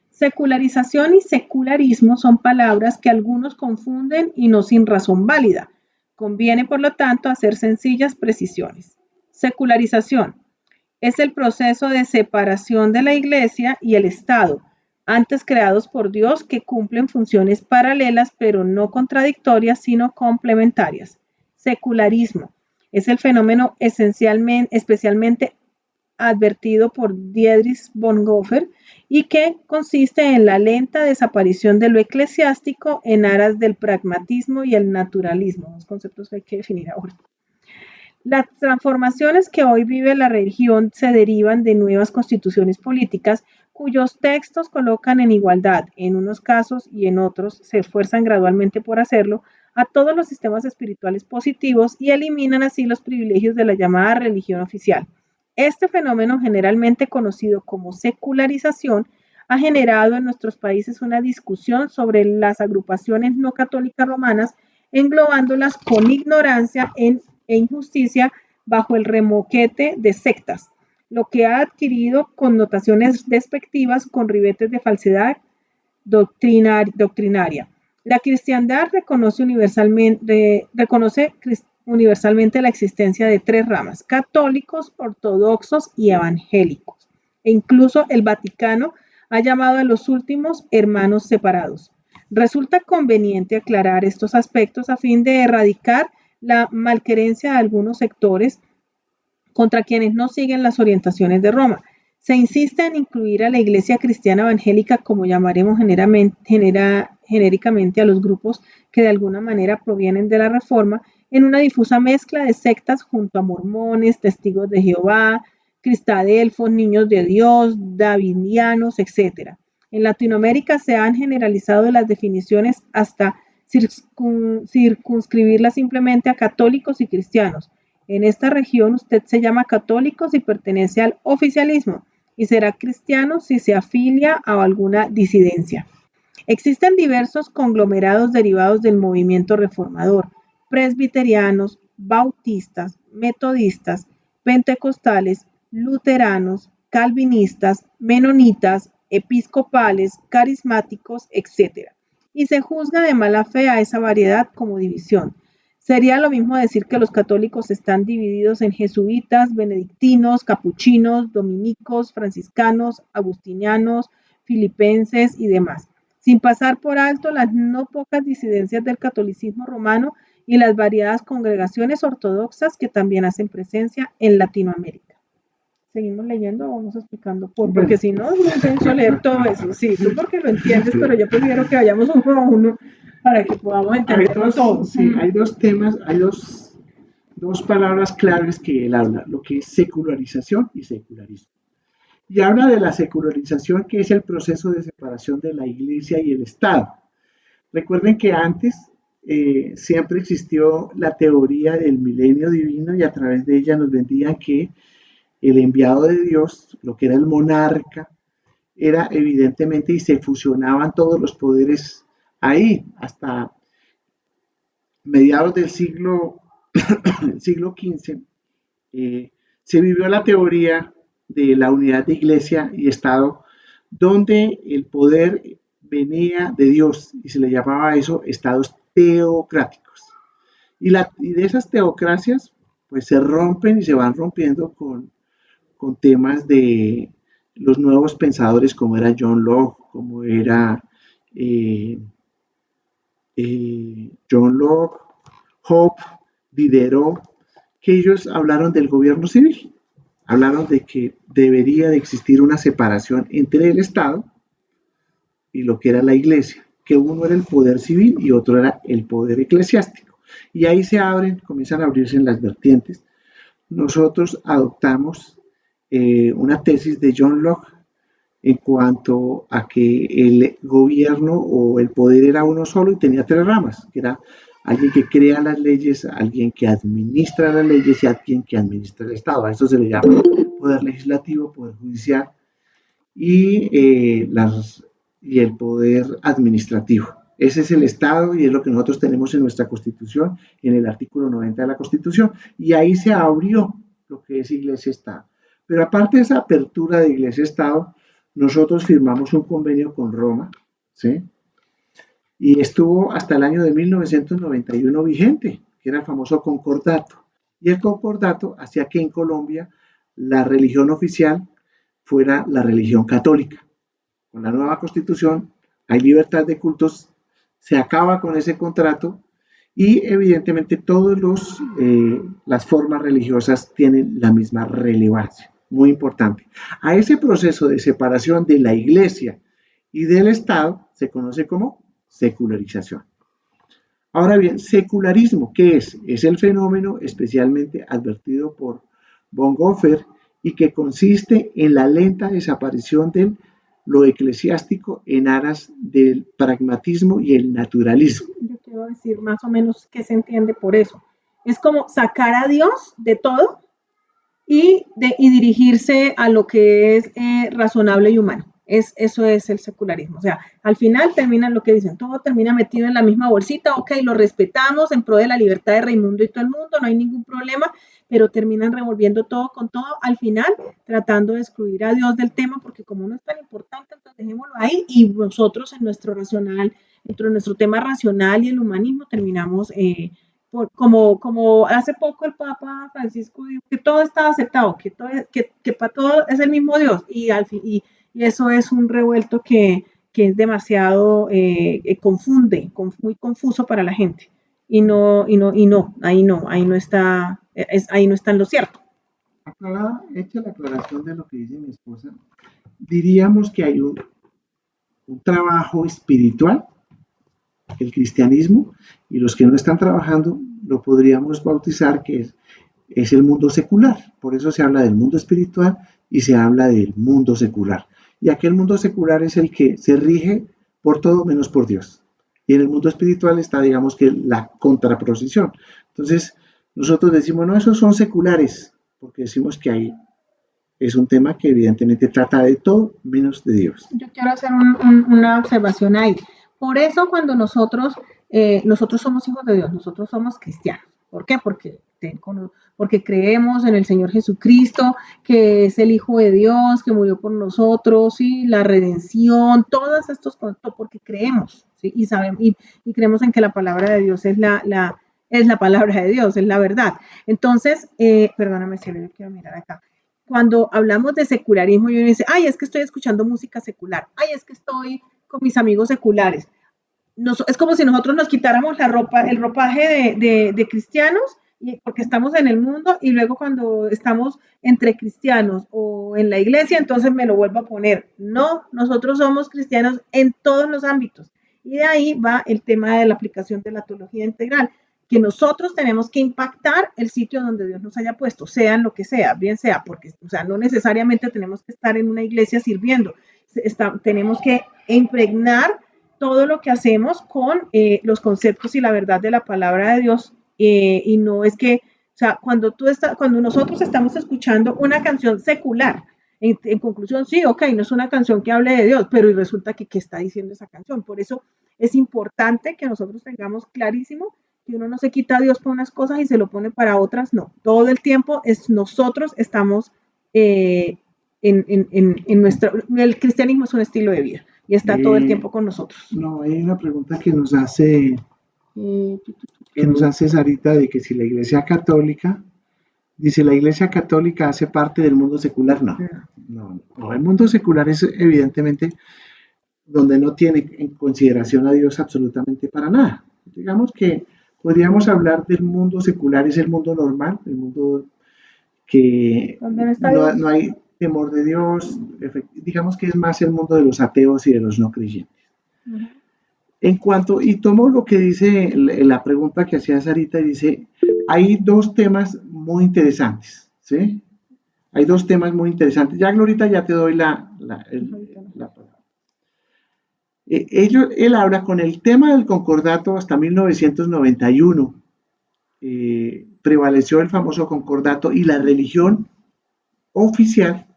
Secularización y secularismo son palabras que algunos confunden y no sin razón válida. Conviene, por lo tanto, hacer sencillas precisiones. Secularización es el proceso de separación de la Iglesia y el Estado, antes creados por Dios, que cumplen funciones paralelas pero no contradictorias, sino complementarias. Secularismo es el fenómeno especialmente advertido por Dietrich Bonhoeffer y que consiste en la lenta desaparición de lo eclesiástico en aras del pragmatismo y el naturalismo, dos conceptos que hay que definir ahora. Las transformaciones que hoy vive la región se derivan de nuevas constituciones políticas cuyos textos colocan en igualdad, en unos casos y en otros se esfuerzan gradualmente por hacerlo, a todos los sistemas espirituales positivos y eliminan así los privilegios de la llamada religión oficial. Este fenómeno, generalmente conocido como secularización, ha generado en nuestros países una discusión sobre las agrupaciones no católicas romanas, englobándolas con ignorancia e injusticia bajo el remoquete de sectas, lo que ha adquirido connotaciones despectivas con ribetes de falsedad doctrinaria. La cristiandad reconoce universalmente la existencia de tres ramas: católicos, ortodoxos y evangélicos. E incluso el Vaticano ha llamado a los últimos hermanos separados. Resulta conveniente aclarar estos aspectos a fin de erradicar la malquerencia de algunos sectores contra quienes no siguen las orientaciones de Roma. Se insiste en incluir a la Iglesia Cristiana Evangélica, como llamaremos genéricamente a los grupos que de alguna manera provienen de la Reforma, en una difusa mezcla de sectas junto a mormones, testigos de Jehová, cristadelfos, niños de Dios, davidianos, etc. En Latinoamérica se han generalizado las definiciones hasta circunscribirlas simplemente a católicos y cristianos. En esta región usted se llama católico si pertenece al oficialismo y será cristiano si se afilia a alguna disidencia. Existen diversos conglomerados derivados del movimiento reformador: presbiterianos, bautistas, metodistas, pentecostales, luteranos, calvinistas, menonitas, episcopales, carismáticos, etc. Y se juzga de mala fe a esa variedad como división. Sería lo mismo decir que los católicos están divididos en jesuitas, benedictinos, capuchinos, dominicos, franciscanos, agustinianos, filipenses y demás, sin pasar por alto las no pocas disidencias del catolicismo romano y las variadas congregaciones ortodoxas que también hacen presencia en Latinoamérica. ¿Seguimos leyendo o vamos explicando? Porque si no, es muy intenso leer todo eso. Sí, tú porque lo entiendes, pero yo prefiero que vayamos uno a uno para que podamos entenderlo todo. Sí, hay dos temas, hay dos palabras claves que él habla, lo que es secularización y secularismo. Y habla de la secularización, que es el proceso de separación de la Iglesia y el Estado. Recuerden que antes siempre existió la teoría del milenio divino y a través de ella nos vendían que el enviado de Dios, lo que era el monarca, era evidentemente, y se fusionaban todos los poderes ahí, hasta mediados del siglo XV, se vivió la teoría de la unidad de Iglesia y Estado, donde el poder venía de Dios y se le llamaba eso estados teocráticos. Y de esas teocracias, pues se rompen y se van rompiendo con temas de los nuevos pensadores como era John Locke, como era John Locke, Hobbes, Diderot, que ellos hablaron del gobierno civil, hablaron de que debería de existir una separación entre el Estado y lo que era la iglesia, que uno era el poder civil y otro era el poder eclesiástico. Y ahí comienzan a abrirse las vertientes. Nosotros adoptamos una tesis de John Locke en cuanto a que el gobierno o el poder era uno solo y tenía tres ramas, que era alguien que crea las leyes, alguien que administra las leyes y alguien que administra el Estado. A eso se le llama poder legislativo, poder judicial y el poder administrativo. Ese es el Estado y es lo que nosotros tenemos en nuestra Constitución, en el artículo 90 de la Constitución. Y ahí se abrió lo que es Iglesia-Estado. Pero aparte de esa apertura de Iglesia-Estado, nosotros firmamos un convenio con Roma, ¿sí? Y estuvo hasta el año de 1991 vigente, que era el famoso concordato. Y el concordato hacía que en Colombia la religión oficial fuera la religión católica. Con la nueva constitución hay libertad de cultos, se acaba con ese contrato y evidentemente todas las formas religiosas tienen la misma relevancia, muy importante. A ese proceso de separación de la iglesia y del Estado se conoce como secularización. Ahora bien, secularismo, ¿qué es? Es el fenómeno especialmente advertido por Bonhoeffer y que consiste en la lenta desaparición de lo eclesiástico en aras del pragmatismo y el naturalismo. Yo quiero decir más o menos qué se entiende por eso. Es como sacar a Dios de todo y dirigirse a lo que es razonable y humano. Eso es el secularismo. O sea, al final termina lo que dicen, todo termina metido en la misma bolsita, ok, lo respetamos en pro de la libertad de Raimundo y todo el mundo, no hay ningún problema, pero terminan revolviendo todo con todo, al final tratando de excluir a Dios del tema, porque como no es tan importante, entonces dejémoslo ahí y nosotros en nuestro racional, dentro de nuestro tema racional y el humanismo, terminamos como hace poco el Papa Francisco dijo que todo está aceptado, que para todo es el mismo Dios y eso es un revuelto que es demasiado confunde, muy confuso para la gente ahí no está, ahí no está en lo cierto. Hecha la aclaración de lo que dice mi esposa, diríamos que hay un trabajo espiritual, el cristianismo, y los que no están trabajando lo podríamos bautizar que es el mundo secular. Por eso se habla del mundo espiritual y se habla del mundo secular. Y aquel mundo secular es el que se rige por todo menos por Dios. Y en el mundo espiritual está, digamos que, la contraposición. Entonces, nosotros decimos, no, esos son seculares, porque decimos que ahí es un tema que evidentemente trata de todo menos de Dios. Yo quiero hacer una observación ahí. Por eso cuando nosotros somos hijos de Dios, nosotros somos cristianos. ¿Por qué? Porque creemos en el Señor Jesucristo, que es el Hijo de Dios, que murió por nosotros, ¿sí? La redención, todos estos conceptos, porque creemos, ¿sí? Y sabemos, y creemos en que la palabra de Dios es la palabra de Dios, es la verdad. Entonces, perdóname, si yo quiero mirar acá. Cuando hablamos de secularismo, yo dice, ay, es que estoy escuchando música secular, ay, es que estoy con mis amigos seculares. Es como si nosotros nos quitáramos el ropaje de cristianos, porque estamos en el mundo, y luego cuando estamos entre cristianos o en la iglesia, entonces me lo vuelvo a poner. No, nosotros somos cristianos en todos los ámbitos. Y de ahí va el tema de la aplicación de la teología integral, que nosotros tenemos que impactar el sitio donde Dios nos haya puesto, sea en lo que sea, bien sea, porque, o sea, no necesariamente tenemos que estar en una iglesia sirviendo, tenemos que impregnar todo lo que hacemos con los conceptos y la verdad de la palabra de Dios, y no es que, o sea, cuando nosotros estamos escuchando una canción secular, en conclusión, sí, ok, no es una canción que hable de Dios, pero resulta que ¿qué está diciendo esa canción? Por eso es importante que nosotros tengamos clarísimo que uno no se quita a Dios para unas cosas y se lo pone para otras, no. Todo el tiempo nosotros estamos en el cristianismo es un estilo de vida y está todo el tiempo con nosotros. No, hay una pregunta que nos hace Sarita, de que si la Iglesia Católica, dice, ¿la Iglesia Católica hace parte del mundo secular? No, el mundo secular es evidentemente donde no tiene en consideración a Dios absolutamente para nada. Digamos que podríamos hablar del mundo secular, es el mundo normal, el mundo que no hay temor de Dios, digamos que es más el mundo de los ateos y de los no creyentes. En cuanto, y tomo lo que dice la pregunta que hacía Sarita, dice, hay dos temas muy interesantes, ¿sí? Hay dos temas muy interesantes. Ya, Glorita, ya te doy la palabra. Él habla con el tema del concordato hasta 1991. Prevaleció el famoso concordato y la religión oficial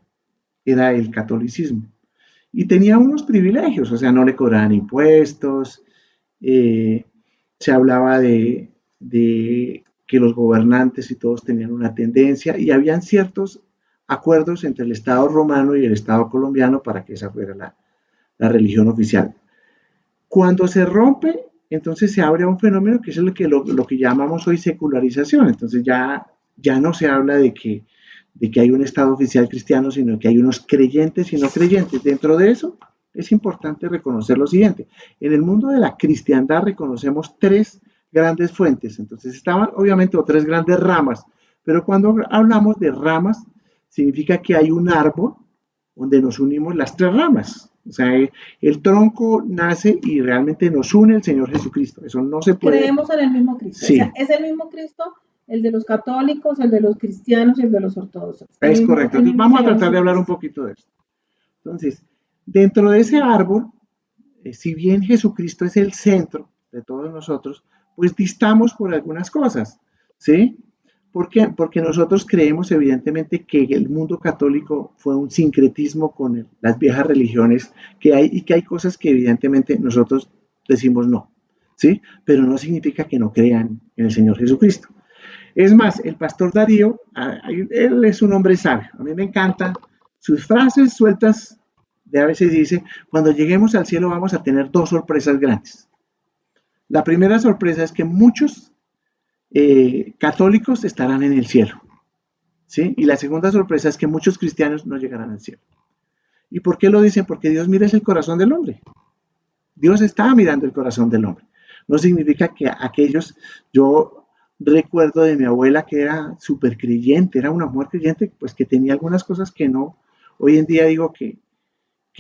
era el catolicismo. Y tenía unos privilegios, o sea, no le cobraban impuestos, se hablaba de que los gobernantes y todos tenían una tendencia y habían ciertos acuerdos entre el Estado romano y el Estado colombiano para que esa fuera la religión oficial. Cuando se rompe, entonces se abre a un fenómeno que es lo que llamamos hoy secularización. Entonces ya no se habla de que hay un Estado oficial cristiano, sino que hay unos creyentes y no creyentes. Dentro de eso es importante reconocer lo siguiente. En el mundo de la cristiandad reconocemos tres grandes fuentes. Entonces estaban obviamente tres grandes ramas, pero cuando hablamos de ramas, significa que hay un árbol donde nos unimos las tres ramas. O sea, el tronco nace y realmente nos une el Señor Jesucristo. Eso no se puede. Creemos en el mismo Cristo. Sí. O sea, es el mismo Cristo, el de los católicos, el de los cristianos y el de los ortodoxos. Es correcto. Entonces, vamos a tratar de hablar un poquito de esto. Entonces, dentro de ese árbol, si bien Jesucristo es el centro de todos nosotros, pues distamos por algunas cosas, ¿sí? ¿Por qué? Porque nosotros creemos evidentemente que el mundo católico fue un sincretismo con las viejas religiones que hay y que hay cosas que evidentemente nosotros decimos no, ¿sí? Pero no significa que no crean en el Señor Jesucristo. Es más, el pastor Darío, él es un hombre sabio, a mí me encantan sus frases sueltas, a veces dice, cuando lleguemos al cielo vamos a tener dos sorpresas grandes. La primera sorpresa es que muchos católicos estarán en el cielo, ¿sí? Y la segunda sorpresa es que muchos cristianos no llegarán al cielo. ¿Y por qué lo dicen? Porque Dios mira el corazón del hombre. Dios está mirando el corazón del hombre. No significa que aquellos, yo recuerdo de mi abuela que era súper creyente, era una mujer creyente, pues que tenía algunas cosas que no, hoy en día digo que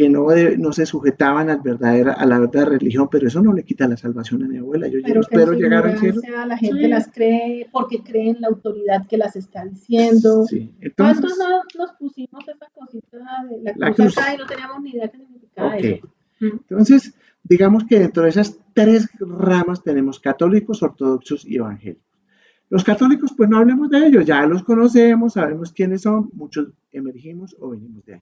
no se sujetaban a la verdadera religión, pero eso no le quita la salvación a mi abuela. Yo espero llegar al cielo. La gente las cree porque creen la autoridad que las está diciendo. Sí. Entonces, ¿cuántos nos pusimos esa cosita de la cruz acá y no teníamos ni idea qué significaba eso? Entonces, digamos que dentro de esas tres ramas tenemos católicos, ortodoxos y evangélicos. Los católicos, pues no hablemos de ellos, ya los conocemos, sabemos quiénes son, muchos emergimos o venimos de ahí.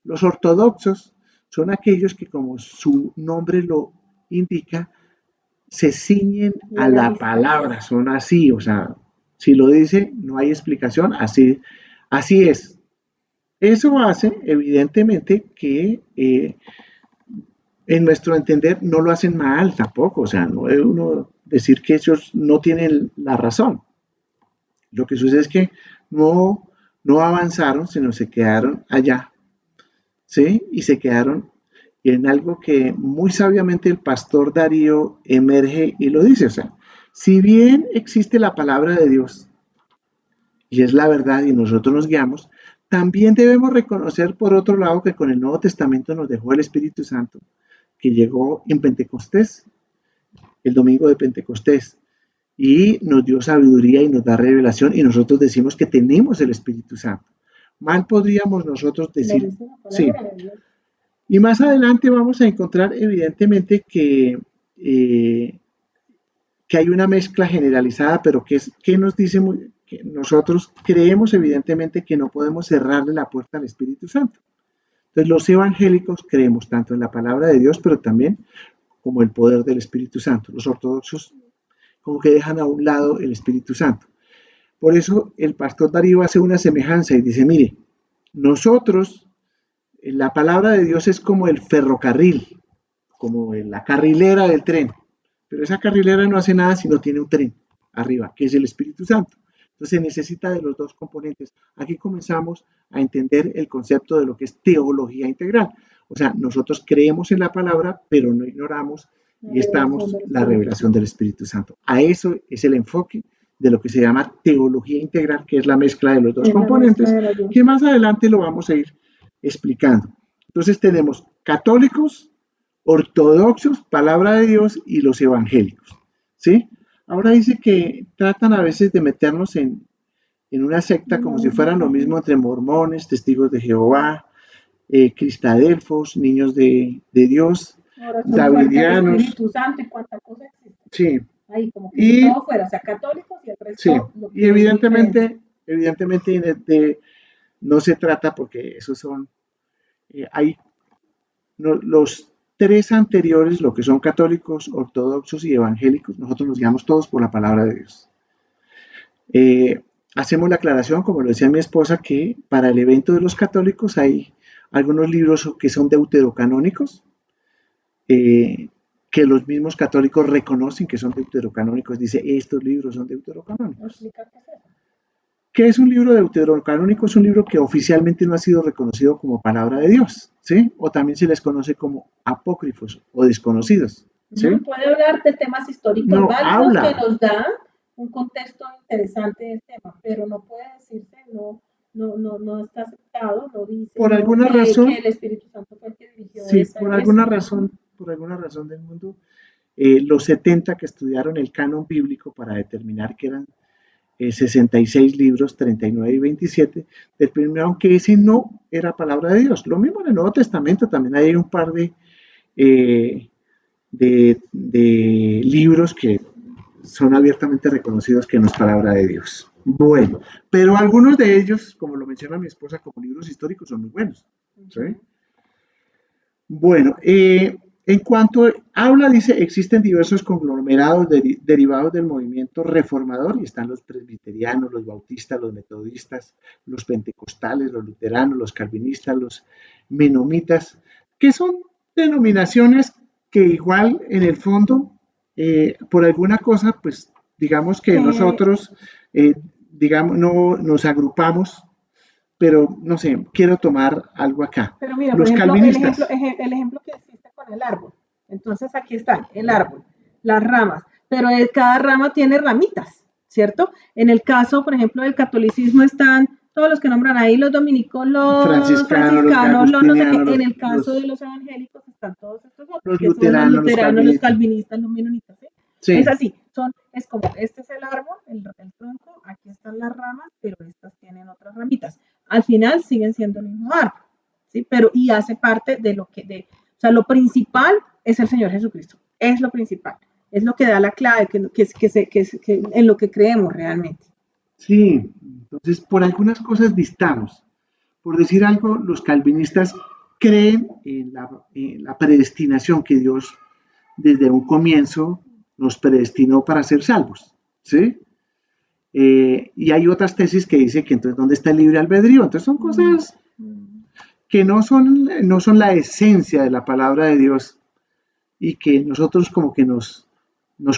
Los ortodoxos son aquellos que, como su nombre lo indica, se ciñen a la palabra, son así, o sea, si lo dice, no hay explicación, así es. Eso hace, evidentemente, que en nuestro entender no lo hacen mal tampoco, o sea, no debe uno decir que ellos no tienen la razón. Lo que sucede es que no avanzaron, sino se quedaron allá. ¿Sí? Y se quedaron en algo que muy sabiamente el pastor Darío emerge y lo dice, o sea, si bien existe la palabra de Dios y es la verdad y nosotros nos guiamos, también debemos reconocer por otro lado que con el Nuevo Testamento nos dejó el Espíritu Santo, que llegó en Pentecostés, el domingo de Pentecostés, y nos dio sabiduría y nos da revelación y nosotros decimos que tenemos el Espíritu Santo. Mal podríamos nosotros decir, sí. Y más adelante vamos a encontrar evidentemente que hay una mezcla generalizada, pero que nos dice que nosotros creemos evidentemente que no podemos cerrarle la puerta al Espíritu Santo. Entonces los evangélicos creemos tanto en la palabra de Dios, pero también como el poder del Espíritu Santo. Los ortodoxos como que dejan a un lado el Espíritu Santo. Por eso el pastor Darío hace una semejanza y dice, mire, nosotros, la palabra de Dios es como el ferrocarril, como la carrilera del tren, pero esa carrilera no hace nada si no tiene un tren arriba, que es el Espíritu Santo. Entonces se necesita de los dos componentes. Aquí comenzamos a entender el concepto de lo que es teología integral. O sea, nosotros creemos en la palabra, pero no ignoramos y estamos la revelación del Espíritu Santo. A eso es el enfoque de lo que se llama teología integral, que es la mezcla de los dos componentes, que más adelante lo vamos a ir explicando. Entonces tenemos católicos, ortodoxos, palabra de Dios, y los evangélicos, ¿sí? Ahora dice que tratan a veces de meternos en una secta como si fueran lo mismo entre mormones, testigos de Jehová, cristadelfos, niños de Dios, davidianos. Espíritu Santo y cuánta cosa existe. Sí. Ahí como que todo fuera, o sea, católicos y el resto. Sí, y evidentemente no se trata porque esos son, los tres anteriores, lo que son católicos, ortodoxos y evangélicos, nosotros nos guiamos todos por la palabra de Dios. Hacemos la aclaración, como lo decía mi esposa, que para el evento de los católicos hay algunos libros que son deuterocanónicos, que los mismos católicos reconocen que son deuterocanónicos. Dice, estos libros son deuterocanónicos. ¿Qué es un libro deuterocanónico? Es un libro que oficialmente no ha sido reconocido como palabra de Dios, ¿sí? O también se les conoce como apócrifos o desconocidos, ¿sí? No puede hablar de temas históricos válidos que nos dan un contexto interesante del tema, pero no puede decirse, no está aceptado, no dice por alguna razón, que el Espíritu Santo fue el que dirigió. Sí, por alguna razón del mundo, los 70 que estudiaron el canon bíblico para determinar que eran 66 libros, 39 y 27, determinaron que ese no era palabra de Dios. Lo mismo en el Nuevo Testamento, también hay un par de libros que son abiertamente reconocidos que no es palabra de Dios. Bueno, pero algunos de ellos, como lo menciona mi esposa, como libros históricos, son muy buenos, ¿sí? Bueno, en cuanto habla, dice, existen diversos conglomerados derivados del movimiento reformador, y están los presbiterianos, los bautistas, los metodistas, los pentecostales, los luteranos, los calvinistas, los menomitas, que son denominaciones que igual en el fondo, por alguna cosa, pues digamos que nosotros, digamos, no nos agrupamos, pero no sé, quiero tomar algo acá. Pero mira, los por ejemplo, calvinistas. el ejemplo que hiciste con el árbol. Entonces aquí está el árbol, las ramas, pero cada rama tiene ramitas, ¿cierto? En el caso, por ejemplo, del catolicismo están todos los que nombran ahí, los dominicos, los franciscanos, los no sé qué. En el caso de los evangélicos están todos estos otros, los luteranos, los calvinistas, los menonitas, ¿sí? Sí. Es así, es como, este es el árbol, el tronco, aquí están las ramas, pero estas tienen otras ramitas. Al final siguen siendo el mismo árbol, ¿sí? Pero, y hace parte de o sea, lo principal es el Señor Jesucristo, es lo principal, es lo que da la clave, que en lo que creemos realmente. Sí, entonces por algunas cosas distamos. Por decir algo, los calvinistas creen en la predestinación que Dios desde un comienzo nos predestinó para ser salvos, ¿sí? Y hay otras tesis que dicen que entonces ¿dónde está el libre albedrío? Entonces son cosas que no son la esencia de la palabra de Dios y que nosotros como que nos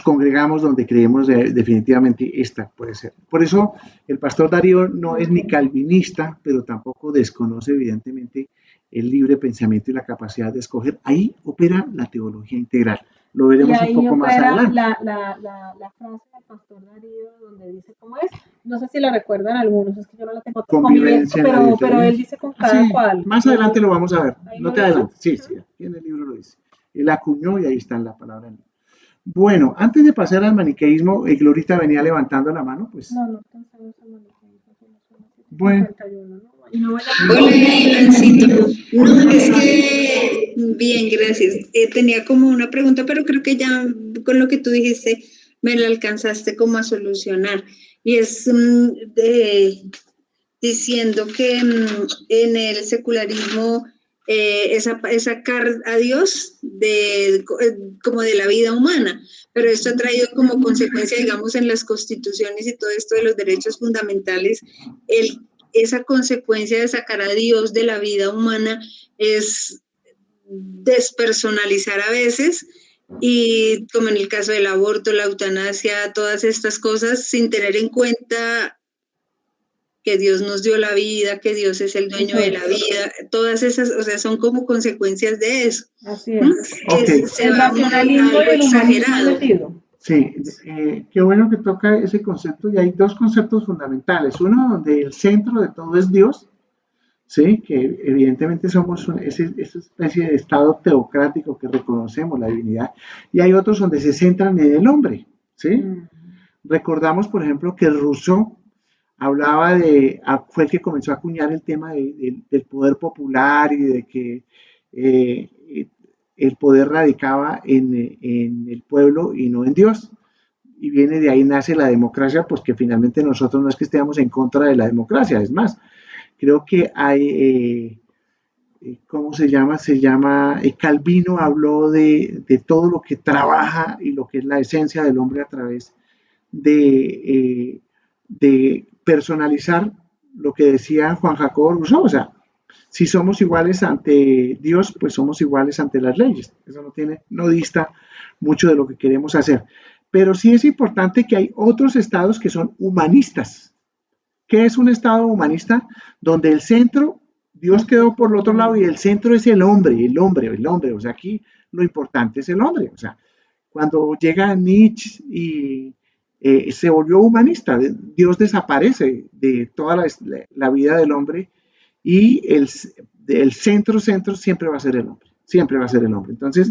congregamos donde creemos definitivamente esta puede ser. Por eso el pastor Darío no es ni calvinista, pero tampoco desconoce evidentemente el libre pensamiento y la capacidad de escoger. Ahí opera la teología integral. Lo veremos un poco más adelante. La frase del pastor Darío donde dice cómo es, no sé si la recuerdan algunos, es que yo no la tengo. Convivencia, pero él dice con cada cual. Más adelante lo vamos a ver. No te adelantes. Sí, aquí en el libro lo dice. Él acuñó y ahí está en la palabra. Bueno, antes de pasar al maniqueísmo, Glorita venía levantando la mano, pues. No pensamos en maniqueísmo. Bueno. Hola, Ivancito. No, es que, bien, gracias. Tenía como una pregunta, pero creo que ya con lo que tú dijiste me la alcanzaste como a solucionar. Y es diciendo que en el secularismo es sacar a Dios como de la vida humana, pero esto ha traído como consecuencia, digamos, en las constituciones y todo esto de los derechos fundamentales, esa consecuencia de sacar a Dios de la vida humana es despersonalizar a veces, y como en el caso del aborto, la eutanasia, todas estas cosas, sin tener en cuenta que Dios nos dio la vida, que Dios es el dueño de la vida, todas esas, o sea, son como consecuencias de eso. Así es. Okay. Se El va racionalismo algo y el humanismo exagerado. metido. Sí, qué bueno que toca ese concepto y hay dos conceptos fundamentales. Uno donde el centro de todo es Dios, ¿sí? Que evidentemente somos esa especie de estado teocrático que reconocemos la divinidad. Y hay otros donde se centran en el hombre, ¿sí? Recordamos, por ejemplo, que Rousseau hablaba fue el que comenzó a acuñar el tema del poder popular y de que el poder radicaba en el pueblo y no en Dios. Y viene de ahí nace la democracia, pues que finalmente nosotros no es que estemos en contra de la democracia, es más, creo que hay, ¿cómo se llama? Calvino habló de todo lo que trabaja y lo que es la esencia del hombre a través de personalizar lo que decía Juan Jacobo Rousseau, o sea, si somos iguales ante Dios, pues somos iguales ante las leyes. Eso no dista mucho de lo que queremos hacer. Pero sí es importante que hay otros estados que son humanistas. ¿Qué es un estado humanista? Donde el centro, Dios quedó por el otro lado y el centro es el hombre. O sea, aquí lo importante es el hombre. O sea, cuando llega Nietzsche y se volvió humanista, Dios desaparece de toda la vida del hombre y el centro siempre va a ser el hombre, siempre va a ser el hombre. Entonces,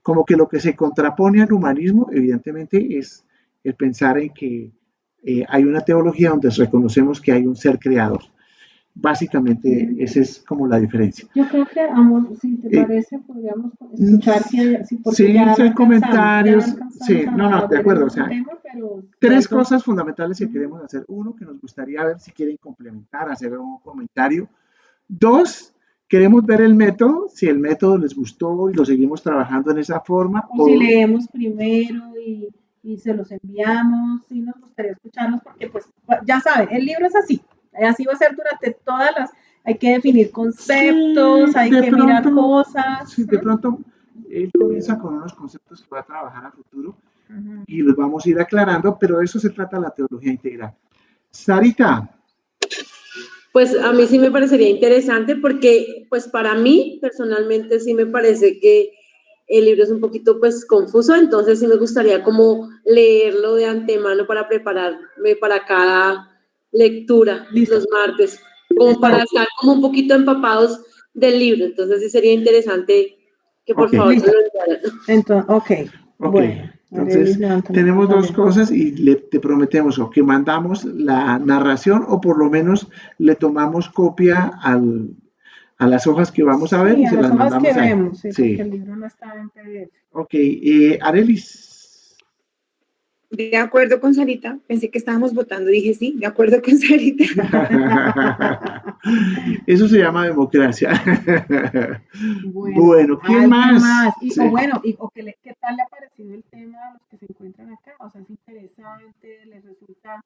como que lo que se contrapone al humanismo, evidentemente, es el pensar en que hay una teología donde reconocemos que hay un ser creador. Básicamente, esa es como la diferencia. Yo creo que, amor, si te parece, podríamos escuchar porque sí, ya hay comentarios. Sí, no, de acuerdo. O sea, tema, pero tres cosas fundamentales que queremos hacer. Uno, que nos gustaría ver si quieren complementar, hacer un comentario. Dos, queremos ver el método, si el método les gustó y lo seguimos trabajando en esa forma. O si leemos primero y se los enviamos, sí nos gustaría escucharlos porque pues ya saben, el libro es así va a ser durante todas hay que definir conceptos, hay que mirar cosas. Sí, de pronto él comienza con unos conceptos que va a trabajar a futuro y los vamos a ir aclarando, pero de eso se trata la teología integral. Sarita. Pues a mí sí me parecería interesante porque, pues para mí personalmente sí me parece que el libro es un poquito pues confuso, entonces sí me gustaría como leerlo de antemano para prepararme para cada lectura los martes, como para estar como un poquito empapados del libro, entonces sí sería interesante que por favor lo enviaran. Entonces, bueno. Entonces, tenemos dos cosas y te prometemos o que mandamos la narración o por lo menos le tomamos copia a las hojas que vamos a ver y se las mandamos que vemos, porque el libro no está en PDF. Ok, Arelis. De acuerdo con Sarita, pensé que estábamos votando, dije sí, de acuerdo con Sarita. Eso se llama democracia. Bueno, ¿qué más? Y, sí. ¿Qué tal le ha parecido el tema a los que se encuentran acá? O sea, es interesante, les resulta,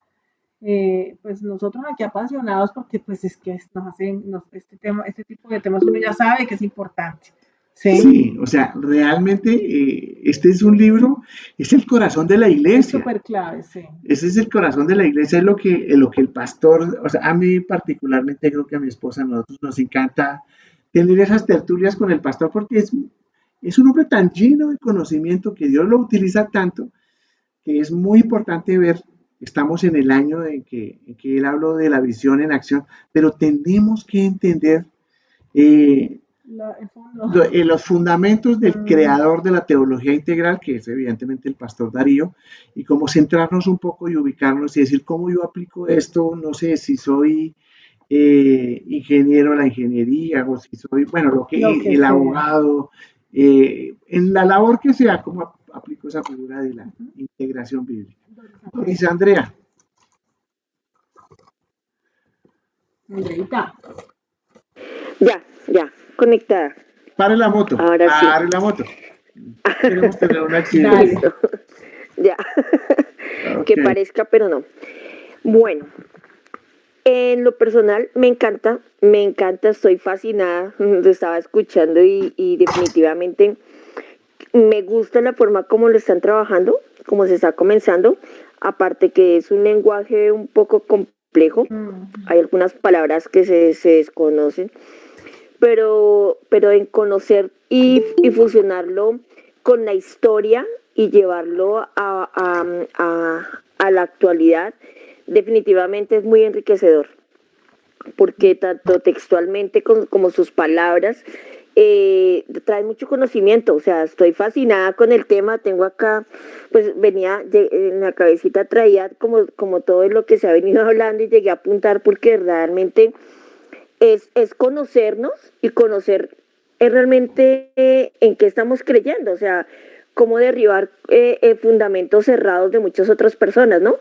pues nosotros aquí apasionados porque pues es que este tipo de temas uno ya sabe que es importante. Sí, o sea, realmente este es un libro, es el corazón de la iglesia. Es súper clave, sí. Ese es el corazón de la iglesia, es lo que el pastor, o sea, a mí particularmente creo que a mi esposa, a nosotros nos encanta tener esas tertulias con el pastor porque es un hombre tan lleno de conocimiento que Dios lo utiliza tanto que es muy importante ver, estamos en el año en que él habló de la visión en acción, pero tenemos que entender los fundamentos del creador de la teología integral, que es evidentemente el pastor Darío, y cómo centrarnos un poco y ubicarnos y decir cómo yo aplico esto, no sé si soy ingeniero de la ingeniería o si soy, bueno, el sea. Abogado, en la labor que sea, cómo aplico esa figura de la integración bíblica. Doris Andrea. Andreita. Ya, conectada. Pare la moto. Ahora sí. Pare la moto. Queremos tener un accidente. Ya. Okay. Que parezca, pero no. Bueno, en lo personal me encanta, estoy fascinada, lo estaba escuchando y definitivamente me gusta la forma como lo están trabajando, como se está comenzando, aparte que es un lenguaje un poco complejo complejo. Hay algunas palabras que se desconocen, pero en conocer y fusionarlo con la historia y llevarlo a la actualidad, definitivamente es muy enriquecedor, porque tanto textualmente como sus palabras trae mucho conocimiento. O sea, estoy fascinada con el tema. Tengo acá, pues venía en la cabecita, traía como todo lo que se ha venido hablando y llegué a apuntar, porque realmente es conocernos y conocer realmente en qué estamos creyendo. O sea, cómo derribar fundamentos cerrados de muchas otras personas, ¿no?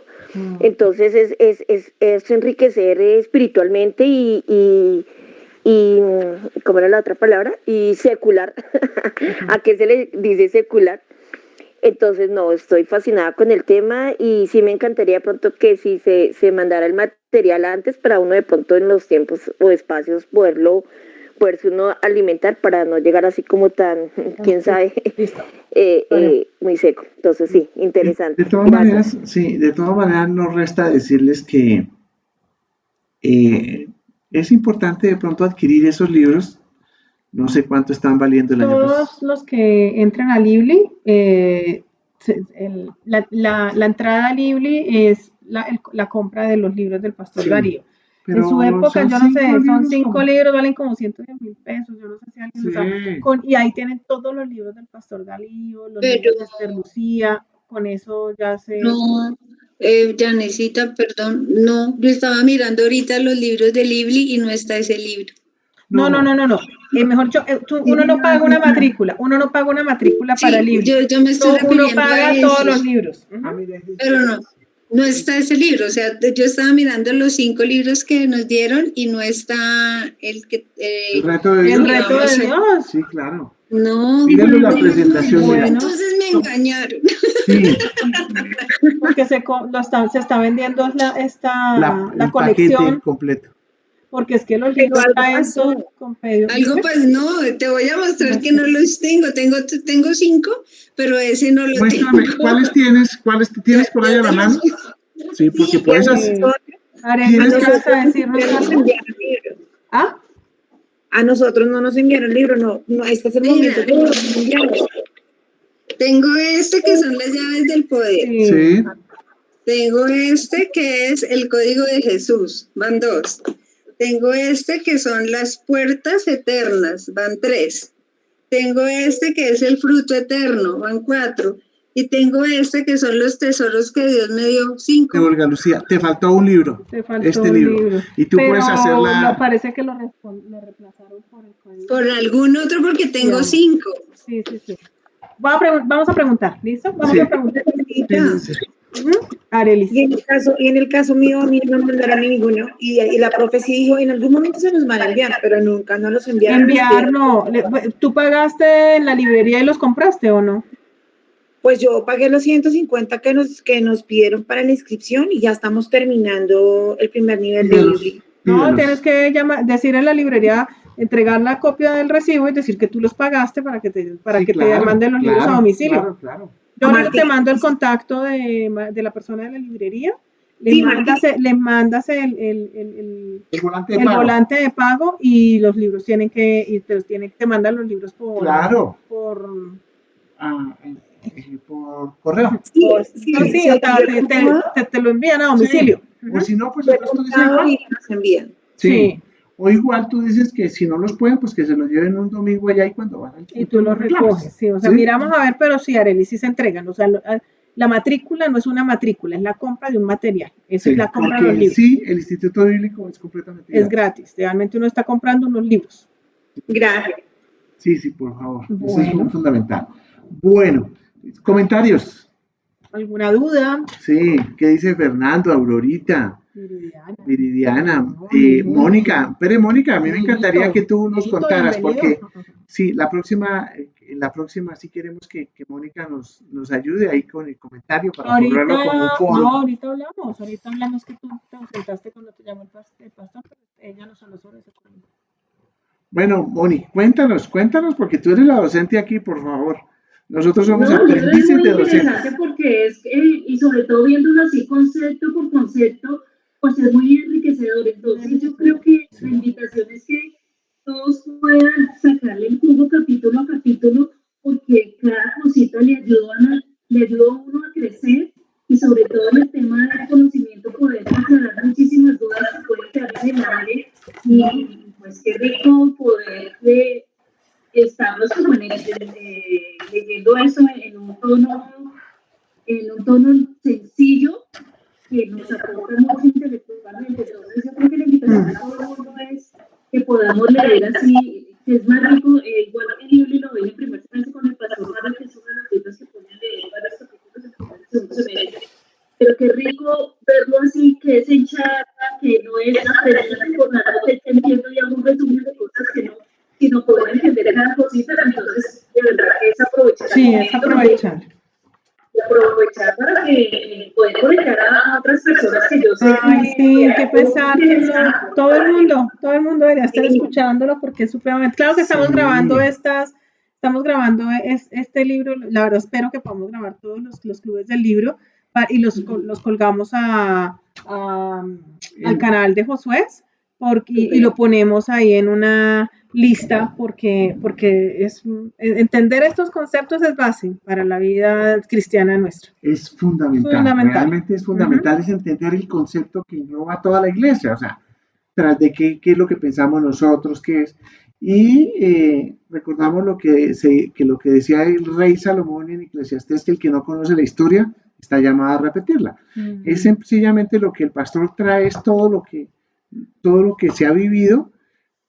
Entonces es enriquecer espiritualmente y ¿cómo era la otra palabra? Y secular. ¿A qué se le dice secular? Entonces, no, estoy fascinada con el tema y sí me encantaría pronto que si se mandara el material antes, para uno de pronto en los tiempos o espacios poderse uno alimentar, para no llegar así como tan, quién sabe, muy seco. Entonces, sí, interesante. De todas maneras, no resta decirles que es importante de pronto adquirir esos libros. No sé cuánto están valiendo el año pasado. Todos los que entren a Libli, la entrada a Libli es la compra de los libros del Pastor Darío. En su época, yo no sé, son 5 libros, valen como 110,000 pesos. Yo no sé si alguien lo sabe. Y ahí tienen todos los libros del Pastor Darío, los libros de Esther Lucía. Con eso ya se... No, Janecita, perdón, no, yo estaba mirando ahorita los libros de Libli y no está ese libro. No. Mejor uno no paga una matrícula. Para el libro. Yo me estoy refiriendo uno paga a eso. todos los libros. Pero no está ese libro. O sea, yo estaba mirando los 5 libros que nos dieron y no está el que... el reto de Dios. El reto de Dios. Sí, claro. No. Míralo la presentación. Bueno, entonces me engañaron. Sí. Porque se está vendiendo la colección completo. Porque es que los libros traen con pedido. Algo pues no, te voy a mostrar que no los tengo. Tengo 5, pero ese no lo Muéstrame, tengo. ¿cuáles tienes? ¿Cuáles tienes por ahí a la mano? Sí, porque puedes hacer. ¿Qué vas a decirnos? ¿Ah? A nosotros no nos enviaron el libro, no, este es el momento que nos enviaron. Tengo que son las llaves del poder. Sí. Tengo que es el código de Jesús, van 2. Tengo que son las puertas eternas, van 3. Tengo que es el fruto eterno, van 4. Y tengo que son los tesoros que Dios me dio, 5. Olga Lucía, te faltó un libro. Libro. Y tú puedes hacerla. No, parece que lo reemplazaron por el código. Por algún otro, porque tengo 5. Sí. Vamos a preguntar, ¿listo? Vamos a preguntar. Arelis. Y en el caso mío, a mí no me mandaron ninguno. Y la profe sí dijo, en algún momento se nos van a enviar, pero nunca no los enviaron. No. ¿Tú pagaste en la librería y los compraste o no? Pues yo pagué los 150 que nos pidieron para la inscripción y ya estamos terminando el primer nivel de Libri. No, tienes que decir en la librería, entregar la copia del recibo y decir que tú los pagaste para que te manden los libros a domicilio. Claro. Yo te mando el contacto de la persona de la librería. Le mandas el volante de pago y los libros te mandan los libros por correo. Te lo envían a domicilio. O si no, pues tú dices, Sí. O igual tú dices que si no los pueden, pues que se los lleven un domingo allá y cuando van al y tú los recoges. Sí, o sea, miramos a ver, pero sí, Arely, sí se entregan. O sea, la matrícula no es una matrícula, es la compra de un material. Eso es la compra de los libros. Sí, el Instituto Bíblico es completamente gratis. Es gratis. Realmente uno está comprando unos libros. Gracias. Sí, por favor. Eso es fundamental. Bueno, comentarios. ¿Alguna duda? Sí, ¿qué dice Fernando, Aurorita? Viridiana, Mónica, Mónica, a mí me encantaría que tú nos contaras, porque sí, la próxima sí queremos que Mónica nos ayude ahí con el comentario para ponerlo como un foro. No, ahorita hablamos que tú te ausentaste cuando te llamó el pastor, pero ella nos habló sobre eso conmigo. Bueno, Moni, cuéntanos, porque tú eres la docente aquí, por favor. Nosotros somos aprendices de docentes. Porque es, y sobre todo viéndolo así concepto por concepto, pues es muy enriquecedor. Entonces yo creo que la invitación es que todos puedan sacarle el jugo capítulo a capítulo, porque cada cosita le ayuda a uno a crecer, y sobre todo en el tema del conocimiento poder aclarar muchísimas dudas que pueden quedar en el aire, y pues qué rico poder estarnos como leyendo eso en un tono sencillo que nos aporta mucho intelectualmente. Entonces yo creo que la invitación a todo el mundo es que podamos leer así, que es más rico, igual que el libro, y lo ven en primer semestre con el pastor Mario, que es uno de los libros que pueden leer varios capítulos en primer y segundo semestre, pero qué rico verlo así, que es en charla, que no es aprendiendo por la noche, que entiendo ya un resumen de cosas que no, sino poder entender cada cosita. Entonces de verdad que es aprovechar el momento, es aprovechar. Y aprovechar para que poder conectar a otras personas que yo sé sí, qué pesar. Todo el mundo debería estar escuchándolo, porque es supremamente. Claro que estamos grabando este libro. La verdad, espero que podamos grabar todos los clubes del libro y los colgamos al canal de Josué, y lo ponemos ahí en una lista, porque entender estos conceptos es base para la vida cristiana nuestra. Es fundamental. Realmente es fundamental. Es entender el concepto que engloba toda la iglesia, o sea, tras de qué es lo que pensamos nosotros, qué es. Y recordamos lo que decía el rey Salomón en Eclesiastés, que el que no conoce la historia está llamado a repetirla. Es sencillamente lo que el pastor trae, es todo lo que se ha vivido,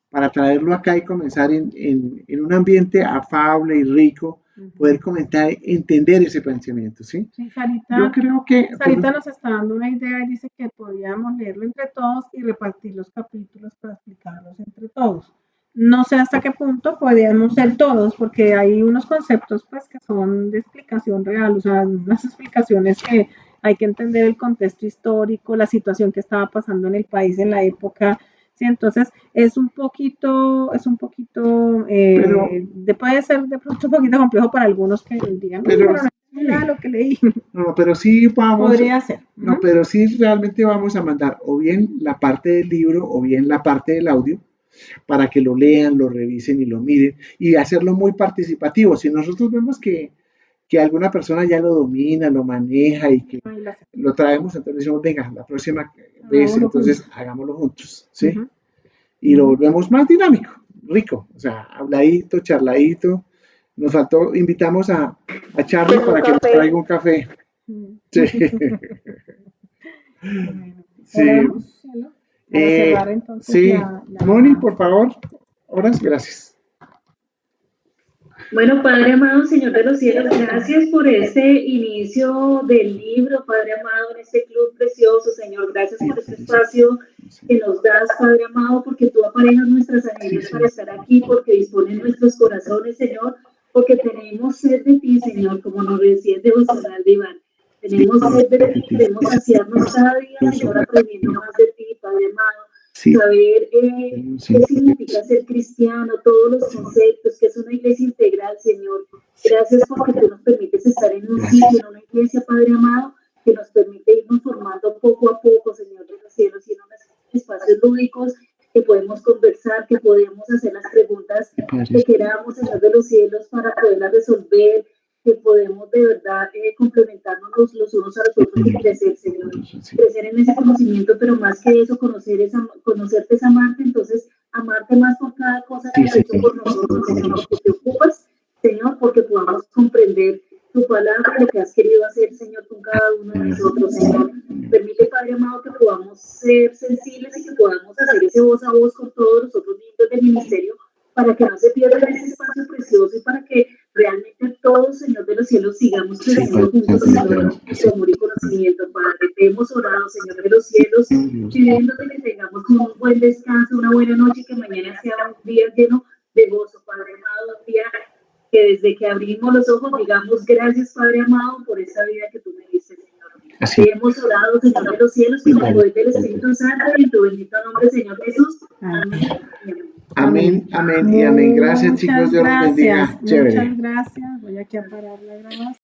para traerlo acá y comenzar en un ambiente afable y rico, poder comentar, entender ese pensamiento, ¿sí? Sí, Sarita, yo creo que Sarita nos está dando una idea y dice que podríamos leerlo entre todos y repartir los capítulos para explicarlos entre todos. No sé hasta qué punto podríamos ser todos, porque hay unos conceptos pues que son de explicación real, o sea, unas explicaciones que hay que entender el contexto histórico, la situación que estaba pasando en el país en la época. Sí, entonces es un poquito, puede ser de pronto un poquito complejo para algunos que digan, pero no es nada lo que leí. No, pero sí vamos. Podría ser. No, pero sí realmente vamos a mandar o bien la parte del libro o bien la parte del audio, para que lo lean, lo revisen y lo miren, y hacerlo muy participativo. Si nosotros vemos que alguna persona ya lo domina, lo maneja y que lo traemos, entonces decimos, venga, la próxima vez, entonces hagámoslo juntos, ¿sí? Y lo volvemos más dinámico, rico, o sea, habladito, charladito. Nos faltó, invitamos a Charlie para que nos traiga un café. Sí. Sí. Sí. Moni, por favor. Horas, gracias. Bueno, Padre amado, Señor de los cielos, gracias por este inicio del libro, Padre amado, en este club precioso, Señor. Gracias por este espacio que nos das, Padre amado, porque tú aparejas nuestras agendas para estar aquí, porque dispones nuestros corazones, Señor, porque tenemos sed de ti, Señor, como nos decía el devocional de Iván. Tenemos sed de ti, queremos saciarnos cada día, Señor, aprendiendo más de ti, Padre amado. Saber qué significa ser cristiano, todos los conceptos, que es una iglesia integral, Señor. Gracias porque tú nos permites estar en un sitio, en una iglesia, Padre amado, que nos permite irnos formando poco a poco, Señor de los cielos, y en unos espacios lúdicos que podemos conversar, que podemos hacer las preguntas que queramos, Señor de los cielos, para poderlas resolver, que podemos de verdad complementarnos los unos a los otros y crecer, Señor. Crecer en ese conocimiento, pero más que eso, conocerte es amarte, entonces amarte más por cada cosa que has hecho por nosotros, Señor, porque te ocupas, Señor, porque podamos comprender tu palabra, lo que has querido hacer, Señor, con cada uno de nosotros, Señor. Permite, Padre amado, que podamos ser sensibles y que podamos hacer ese voz a voz con todos los otros miembros del ministerio, para que no se pierda ese espacio precioso y para que realmente todos, Señor de los cielos, sigamos creciendo juntos, Señor, en tu amor y conocimiento, Padre. Te hemos orado, Señor de los cielos, pidiéndote que tengamos un buen descanso, una buena noche, y que mañana sea un día lleno de gozo, Padre amado, un día que desde que abrimos los ojos digamos gracias, Padre amado, por esa vida que tú me diste, Señor. Te hemos orado, Señor de los cielos, con el poder del Espíritu Santo, y en tu bendito nombre, Señor Jesús. Amén. Amén, amén y amén. Gracias, chicos. Dios los bendiga. Muchas gracias. Voy aquí a parar la grabación.